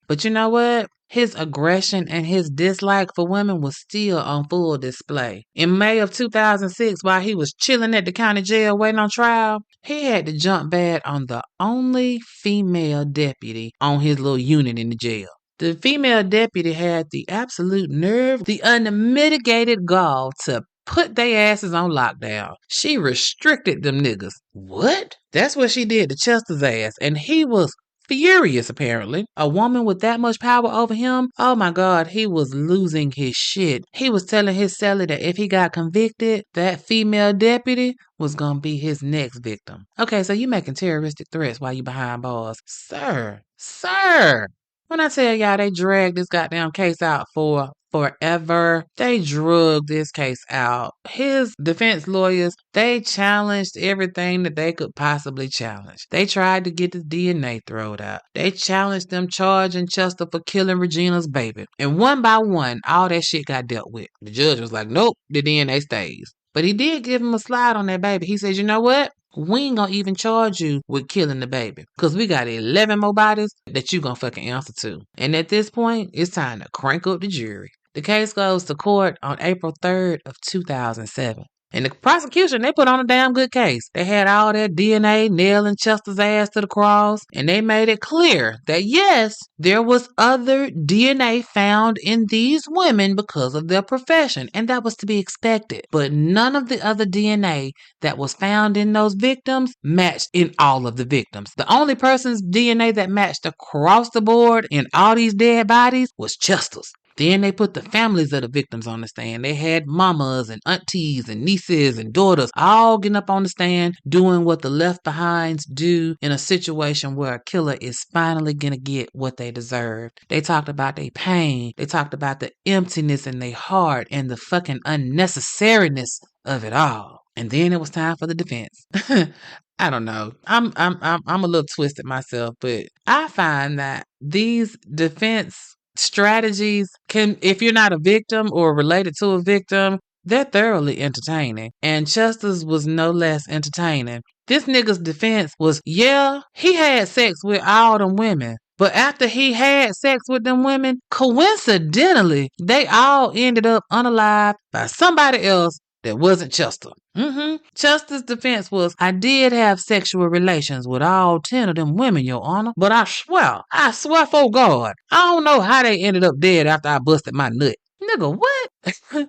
But you know what? His aggression and his dislike for women was still on full display. In May of 2006, while he was chilling at the county jail waiting on trial, he had to jump bad on the only female deputy on his little unit in the jail. The female deputy had the absolute nerve, the unmitigated gall to put they asses on lockdown. She restricted them niggas. What? That's what she did to Chester's ass, and he was furious, apparently. A woman with that much power over him? Oh my God, he was losing his shit. He was telling his cellie that if he got convicted, that female deputy was gonna be his next victim. Okay, so you making terroristic threats while you behind bars. Sir. When I tell y'all they dragged this goddamn case out for forever. They drug this case out. His defense lawyers, they challenged everything that they could possibly challenge. They tried to get the DNA thrown out. They challenged them charging Chester for killing Regina's baby. And one by one, all that shit got dealt with. The judge was like, nope, the DNA stays. But he did give him a slide on that baby. He said, you know what? We ain't gonna even charge you with killing the baby. Because we got 11 more bodies that you gonna fucking answer to. And at this point, it's time to crank up the jury. The case goes to court on April 3rd of 2007. And the prosecution, they put on a damn good case. They had all that DNA nailing Chester's ass to the cross, and they made it clear that yes, there was other DNA found in these women because of their profession, and that was to be expected. But none of the other DNA that was found in those victims matched in all of the victims. The only person's DNA that matched across the board in all these dead bodies was Chester's. Then they put the families of the victims on the stand. They had mamas and aunties and nieces and daughters all getting up on the stand doing what the left behinds do in a situation where a killer is finally going to get what they deserve. They talked about their pain. They talked about the emptiness in their heart and the fucking unnecessariness of it all. And then it was time for the defense. I don't know. I'm a little twisted myself, but I find that these defense strategies can, if you're not a victim or related to a victim, they're thoroughly entertaining. And Chester's was no less entertaining. This nigga's defense was, yeah, he had sex with all them women. But after he had sex with them women, coincidentally, they all ended up unalived by somebody else that wasn't Chester. Chester's defense was, I did have sexual relations with all 10 of them women, Your Honor, but I swear for God, I don't know how they ended up dead after I busted my nut. Nigga, what?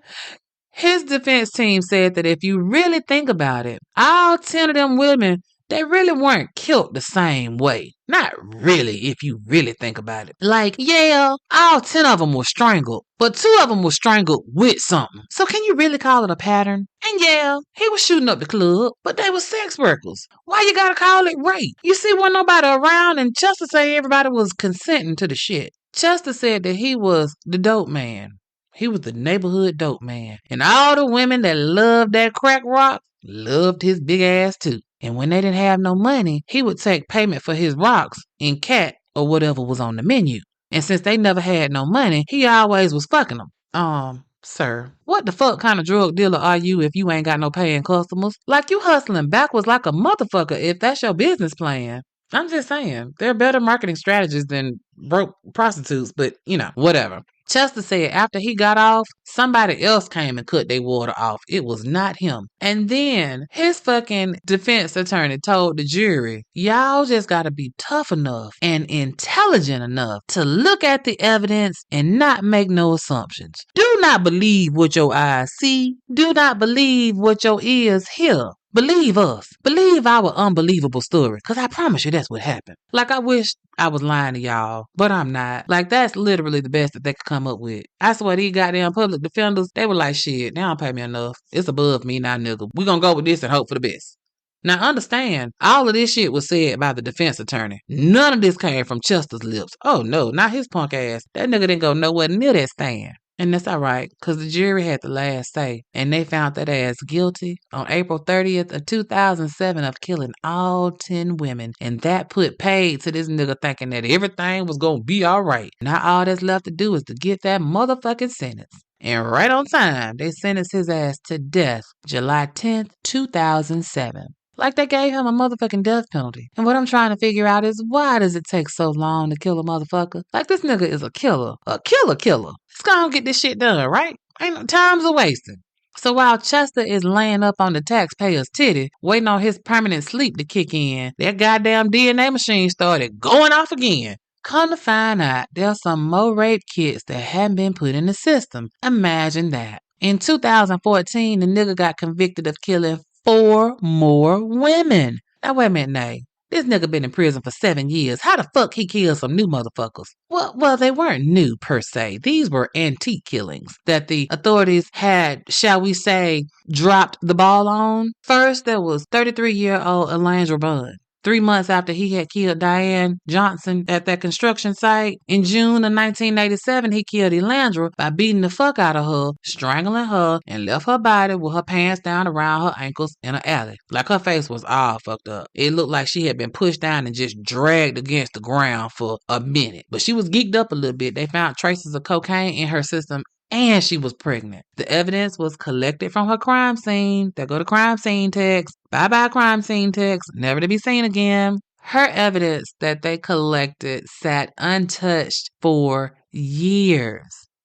His defense team said that if you really think about it, all 10 of them women, they really weren't killed the same way. Not really, if you really think about it. Like, yeah, all 10 of them were strangled, but 2 of them were strangled with something. So can you really call it a pattern? And yeah, he was shooting up the club, but they were sex workers. Why you gotta call it rape? You see, wasn't nobody around, and Chester said everybody was consenting to the shit. Chester said that he was the dope man. He was the neighborhood dope man. And all the women that loved that crack rock loved his big ass too. And when they didn't have no money, he would take payment for his rocks in cat or whatever was on the menu. And since they never had no money, he always was fucking them. Sir, what the fuck kind of drug dealer are you if you ain't got no paying customers? Like you hustling backwards like a motherfucker if that's your business plan. I'm just saying, there are better marketing strategies than broke prostitutes, but whatever. Chester said after he got off, somebody else came and cut their water off. It was not him. And then his fucking defense attorney told the jury, y'all just gotta be tough enough and intelligent enough to look at the evidence and not make no assumptions. Do not believe what your eyes see. Do not believe what your ears hear. Believe us. Believe our unbelievable story. Because I promise you that's what happened. Like, I wish I was lying to y'all, but I'm not. Like, that's literally the best that they could come up with. I swear these goddamn public defenders, they were like, shit, they don't pay me enough. It's above me now, nigga. We gonna go with this and hope for the best. Now, understand, all of this shit was said by the defense attorney. None of this came from Chester's lips. Oh, no, not his punk ass. That nigga didn't go nowhere near that stand. And that's all right, because the jury had the last say, and they found that ass guilty on April 30th of 2007 of killing all 10 women. And that put paid to this nigga thinking that everything was going to be all right. Now all that's left to do is to get that motherfucking sentence. And right on time, they sentenced his ass to death July 10th, 2007. Like they gave him a motherfucking death penalty. And what I'm trying to figure out is why does it take so long to kill a motherfucker? Like this nigga is a killer. A killer. Let's go and get this shit done, right? Ain't no time's a wasting. So while Chester is laying up on the taxpayer's titty, waiting on his permanent sleep to kick in, that goddamn DNA machine started going off again. Come to find out, there's some more rape kits that hadn't been put in the system. Imagine that. In 2014, the nigga got convicted of killing 4 more women. Now wait a minute, Nay. This nigga been in prison for 7 years. How the fuck he killed some new motherfuckers? Well, they weren't new per se. These were antique killings that the authorities had, shall we say, dropped the ball on. First, there was 33-year-old Alandra Bunn. 3 months after he had killed Diane Johnson at that construction site, in June of 1987, he killed Elandra by beating the fuck out of her, strangling her, and left her body with her pants down around her ankles in an alley. Like her face was all fucked up. It looked like she had been pushed down and just dragged against the ground for a minute. But she was geeked up a little bit. They found traces of cocaine in her system, and she was pregnant. The evidence was collected from her crime scene. There go the crime scene text. Bye-bye crime scene text. Never to be seen again. Her evidence that they collected sat untouched for years.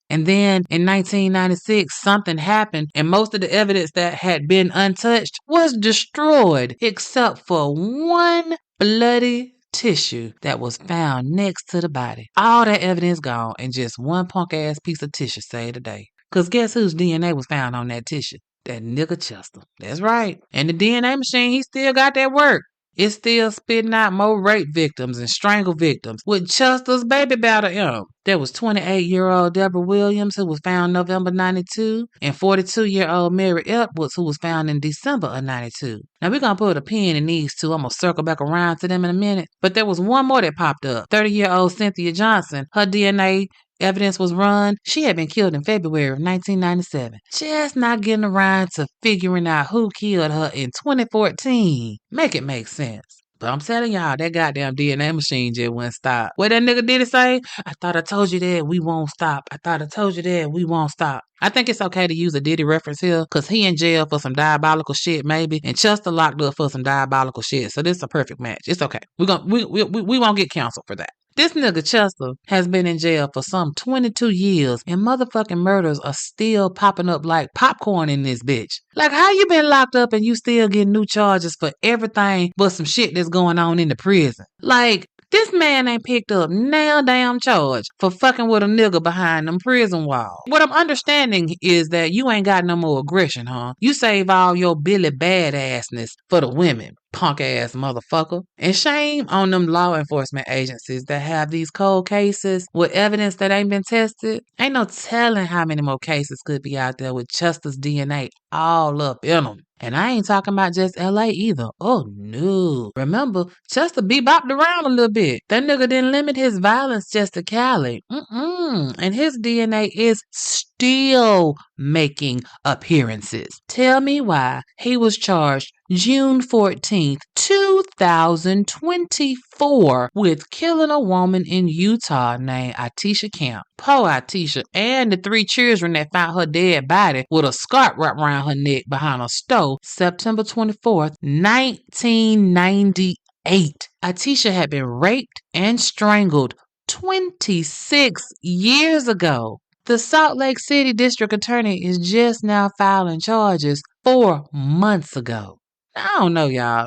And then in 1996, something happened, and most of the evidence that had been untouched was destroyed, except for one bloody tissue that was found next to the body. All that evidence gone, and just one punk ass piece of tissue saved the day. Cause guess whose DNA was found on that tissue? That nigga Chester. That's right. And the DNA machine, he still got that work. It's still spitting out more rape victims and strangle victims with Chester's baby battle in them. There was 28-year-old Deborah Williams, who was found November 92, and 42-year-old Mary Edwards, who was found in December of 92. Now, we're going to put a pin in these two. I'm going to circle back around to them in a minute. But there was one more that popped up. 30-year-old Cynthia Johnson. Her DNA evidence was run. She had been killed in February of 1997. Just not getting around to figuring out who killed her in 2014. Make it make sense. But I'm telling y'all, that goddamn DNA machine just wouldn't stop. What that nigga did it say? I thought I told you that we won't stop. I thought I told you that we won't stop. I think it's okay to use a Diddy reference here, because he in jail for some diabolical shit maybe, and Chester locked up for some diabolical shit. So this is a perfect match. It's okay. We won't get canceled for that. This nigga Chester has been in jail for some 22 years and motherfucking murders are still popping up like popcorn in this bitch. Like, how you been locked up and you still getting new charges for everything but some shit that's going on in the prison? Like, this man ain't picked up no damn charge for fucking with a nigga behind them prison walls. What I'm understanding is that you ain't got no more aggression, huh? You save all your Billy badassness for the women, punk ass motherfucker. And shame on them law enforcement agencies that have these cold cases with evidence that ain't been tested. Ain't no telling how many more cases could be out there with Chester's DNA all up in them. And I ain't talking about just LA either. Oh no. Remember, Chester bebopped around a little bit. That nigga didn't limit his violence just to Cali. And his DNA is still making appearances. Tell me why he was charged June 14th, 2024 with killing a woman in Utah named Atisha Camp. Poor Atisha and the 3 children that found her dead body with a scarf wrapped around her neck behind a stove September 24th, 1998. Atisha had been raped and strangled 26 years ago. The Salt Lake City District Attorney is just now filing charges 4 months ago. I don't know, y'all.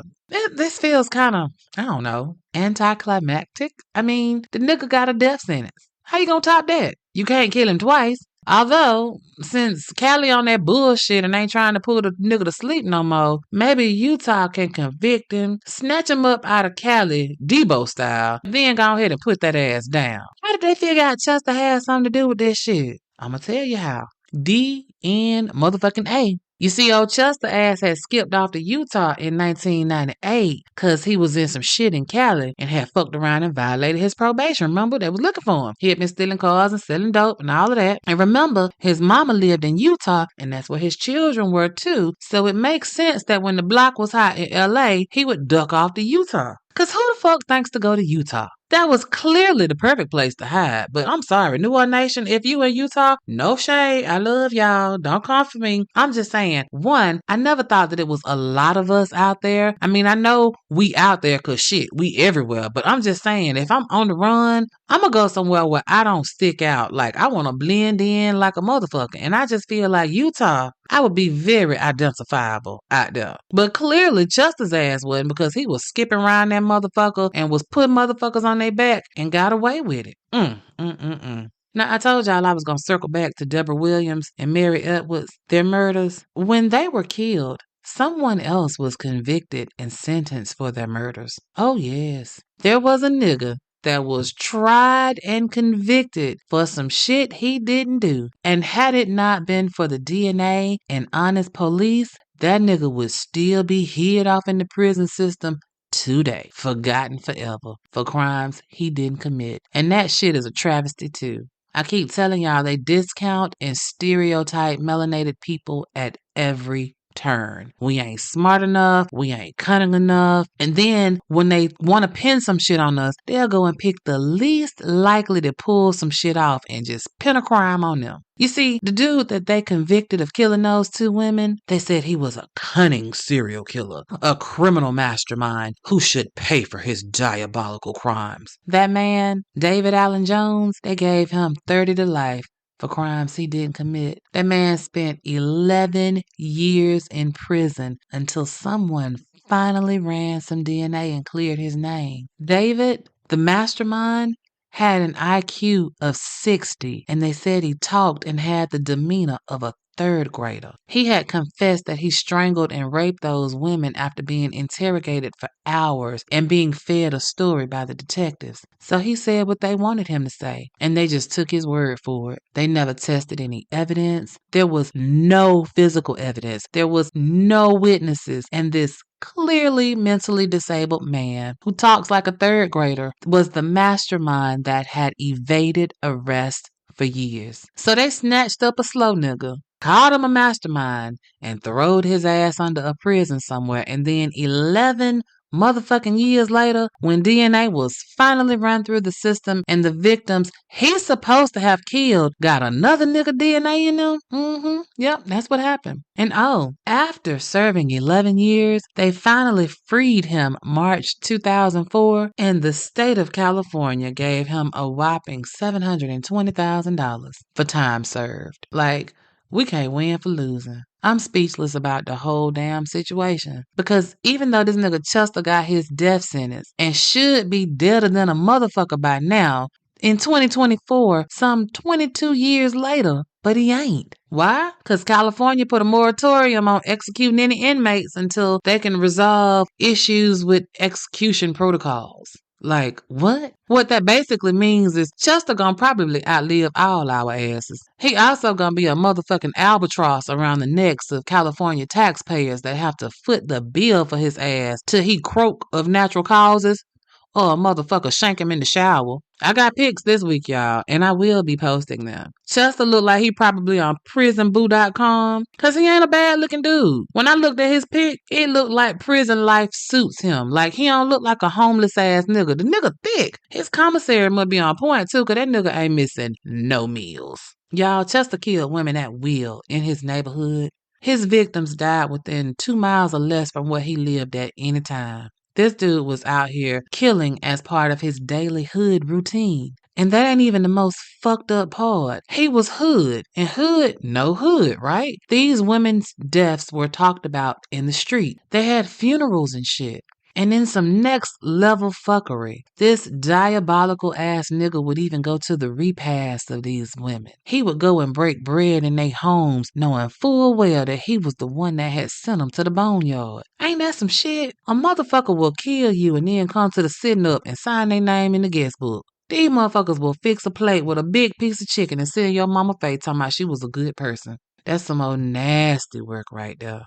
This feels kind of, I don't know, anticlimactic. I mean, the nigga got a death sentence. How you gonna top that? You can't kill him twice. Although, since Cali on that bullshit and ain't trying to put the nigga to sleep no more, maybe Utah can convict him, snatch him up out of Cali, Debo style, then go ahead and put that ass down. How did they figure out Chester had something to do with this shit? I'ma tell you how. D-N motherfucking A. You see, old Chester ass had skipped off to Utah in 1998 because he was in some shit in Cali and had fucked around and violated his probation. Remember, they was looking for him. He had been stealing cars and selling dope and all of that. And remember, his mama lived in Utah and that's where his children were too. So it makes sense that when the block was hot in LA, he would duck off to Utah. Because who the fuck thinks to go to Utah? That was clearly the perfect place to hide. But I'm sorry, New Orleans Nation, if you in Utah, no shade. I love y'all. Don't come for me. I'm just saying, one, I never thought that it was a lot of us out there. I mean, I know we out there because shit, we everywhere. But I'm just saying, if I'm on the run, I'm going to go somewhere where I don't stick out. Like, I want to blend in like a motherfucker. And I just feel like Utah, I would be very identifiable out there. But clearly, Chester's ass wasn't because he was skipping around that motherfucker and was putting motherfuckers on their back and got away with it. Now, I told y'all I was going to circle back to Deborah Williams and Mary Edwards, their murders. When they were killed, someone else was convicted and sentenced for their murders. Oh, yes. There was a nigga that was tried and convicted for some shit he didn't do. And had it not been for the DNA and honest police, that nigga would still be hid off in the prison system today, forgotten forever for crimes he didn't commit. And that shit is a travesty too. I keep telling y'all they discount and stereotype melanated people at every turn. We ain't smart enough, we ain't cunning enough, and then when they want to pin some shit on us, they'll go and pick the least likely to pull some shit off and just pin a crime on them. You see, the dude that they convicted of killing those 2 women, they said he was a cunning serial killer, a criminal mastermind who should pay for his diabolical crimes. That man, David Allen Jones, they gave him 30 to life for crimes he didn't commit. That man spent 11 years in prison until someone finally ran some DNA and cleared his name. David, the mastermind, had an IQ of 60, and they said he talked and had the demeanor of a 3rd grader. He had confessed that he strangled and raped those women after being interrogated for hours and being fed a story by the detectives. So he said what they wanted him to say, and they just took his word for it. They never tested any evidence. There was no physical evidence. There was no witnesses, and this clearly mentally disabled man who talks like a 3rd grader was the mastermind that had evaded arrest for years. So they snatched up a slow nigga, called him a mastermind, and throwed his ass under a prison somewhere. And then 11 motherfucking years later, when DNA was finally run through the system and the victims he's supposed to have killed got another nigga DNA in them? Yep, that's what happened. And after serving 11 years, they finally freed him March 2004, and the state of California gave him a whopping $720,000 for time served. Like, we can't win for losing. I'm speechless about the whole damn situation. Because even though this nigga Chester got his death sentence and should be deader than a motherfucker by now, in 2024, some 22 years later, but he ain't. Why? Because California put a moratorium on executing any inmates until they can resolve issues with execution protocols. Like, what? What that basically means is Chester gonna probably outlive all our asses. He also gonna be a motherfucking albatross around the necks of California taxpayers that have to foot the bill for his ass till he croak of natural causes or a motherfucker shank him in the shower. I got pics this week, y'all, and I will be posting them. Chester look like he probably on prisonboo.com, cause he ain't a bad looking dude. When I looked at his pic, it looked like prison life suits him. Like he don't look like a homeless ass nigga. The nigga thick. His commissary must be on point too, cause that nigga ain't missing no meals. Y'all, Chester killed women at will in his neighborhood. His victims died within 2 miles or less from where he lived at any time. This dude was out here killing as part of his daily hood routine. And that ain't even the most fucked up part. He was hood. And hood, no hood, right? These women's deaths were talked about in the street. They had funerals and shit. And in some next level fuckery, this diabolical ass nigga would even go to the repast of these women. He would go and break bread in their homes, knowing full well that he was the one that had sent them to the boneyard. Ain't that some shit? A motherfucker will kill you and then come to the sitting up and sign their name in the guest book. These motherfuckers will fix a plate with a big piece of chicken and sit in your mama face talking about she was a good person. That's some old nasty work right there.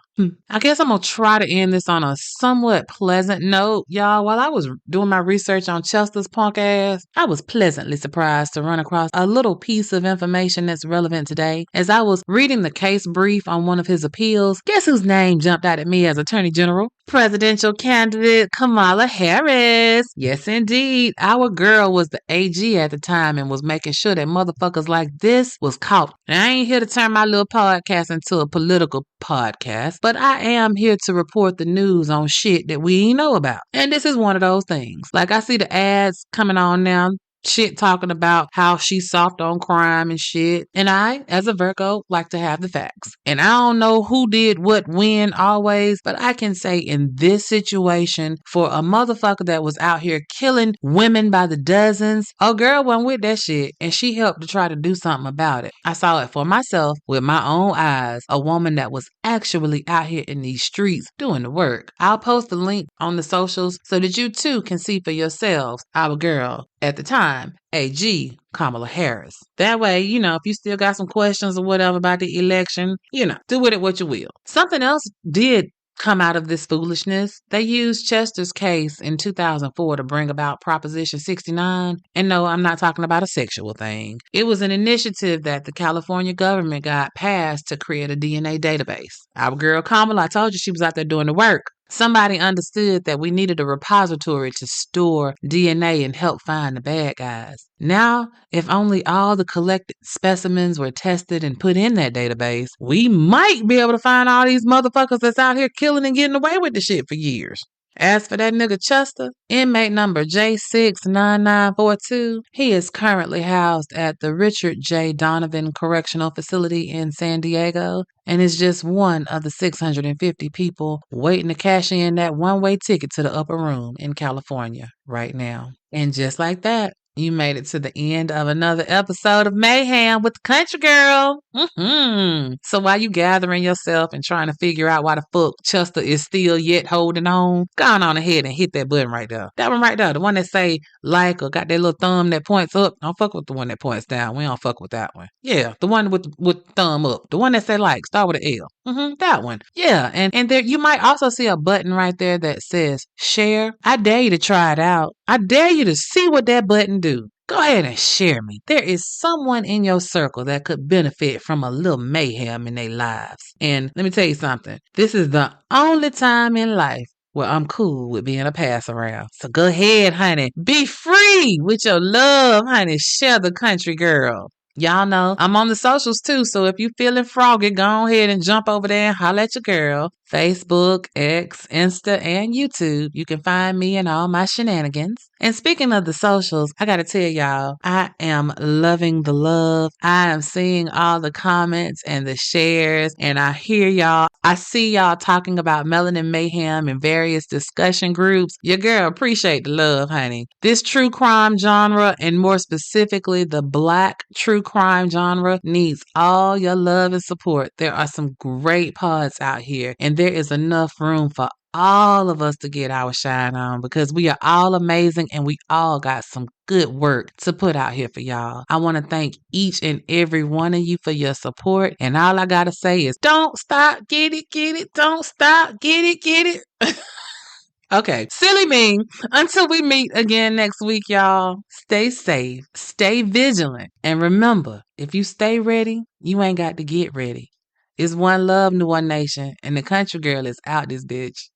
I guess I'm going to try to end this on a somewhat pleasant note. Y'all, while I was doing my research on Chester's punk ass, I was pleasantly surprised to run across a little piece of information that's relevant today. As I was reading the case brief on one of his appeals, guess whose name jumped out at me as Attorney General? Presidential candidate Kamala Harris. Yes, indeed. Our girl was the AG at the time and was making sure that motherfuckers like this was caught. And I ain't here to turn my little podcast into a political podcast, but I am here to report the news on shit that we ain't know about. And this is one of those things. Like, I see the ads coming on now, shit talking about how she's soft on crime and shit. And I, as a Virgo, like to have the facts. And I don't know who did what when always, but I can say in this situation, for a motherfucker that was out here killing women by the dozens, a girl went with that shit and she helped to try to do something about it. I saw it for myself with my own eyes, a woman that was actually out here in these streets doing the work. I'll post a link on the socials so that you too can see for yourselves our girl at the time, AG Kamala Harris. That way, if you still got some questions or whatever about the election, do with it what you will. Something else did come out of this foolishness. They used Chester's case in 2004 to bring about Proposition 69. And no, I'm not talking about a sexual thing. It was an initiative that the California government got passed to create a DNA database. Our girl Kamala, I told you she was out there doing the work. Somebody understood that we needed a repository to store DNA and help find the bad guys. Now, if only all the collected specimens were tested and put in that database, we might be able to find all these motherfuckers that's out here killing and getting away with the shit for years. As for that nigga Chester, inmate number J69942, he is currently housed at the Richard J. Donovan Correctional Facility in San Diego and is just one of the 650 people waiting to cash in that one-way ticket to the upper room in California right now. And just like that, you made it to the end of another episode of Mayhem with the Country Girl. So while you gathering yourself and trying to figure out why the fuck Chester is still yet holding on, go on ahead and hit that button right there. That one right there, the one that say like or got that little thumb that points up. Don't fuck with the one that points down. We don't fuck with that one. Yeah, the one with thumb up. The one that say like, start with an L. That one. Yeah, and there you might also see a button right there that says share. I dare you to try it out. I dare you to see what that button do. Go ahead and share me. There is someone in your circle that could benefit from a little mayhem in their lives. And let me tell you something. This is the only time in life Well, I'm cool with being a pass around. So go ahead, honey. Be free with your love, honey. Share the country girl. Y'all know I'm on the socials too, so if you feeling froggy, go ahead and jump over there and holler at your girl. Facebook, X, Insta, and YouTube. You can find me and all my shenanigans. And speaking of the socials, I gotta tell y'all, I am loving the love. I am seeing all the comments and the shares, and I hear y'all. I see y'all talking about Melanin Mayhem in various discussion groups. Your girl appreciate the love, honey. This true crime genre, and more specifically, the Black true crime genre, needs all your love and support. There are some great pods out here, and there is enough room for all of us to get our shine on because we are all amazing and we all got some good work to put out here for y'all. I want to thank each and every one of you for your support. And all I got to say is don't stop, get it, don't stop, get it. Okay, silly me. Until we meet again next week, y'all, stay safe, stay vigilant, and remember, if you stay ready, you ain't got to get ready. It's one love, New One Nation, and the country girl is out this bitch.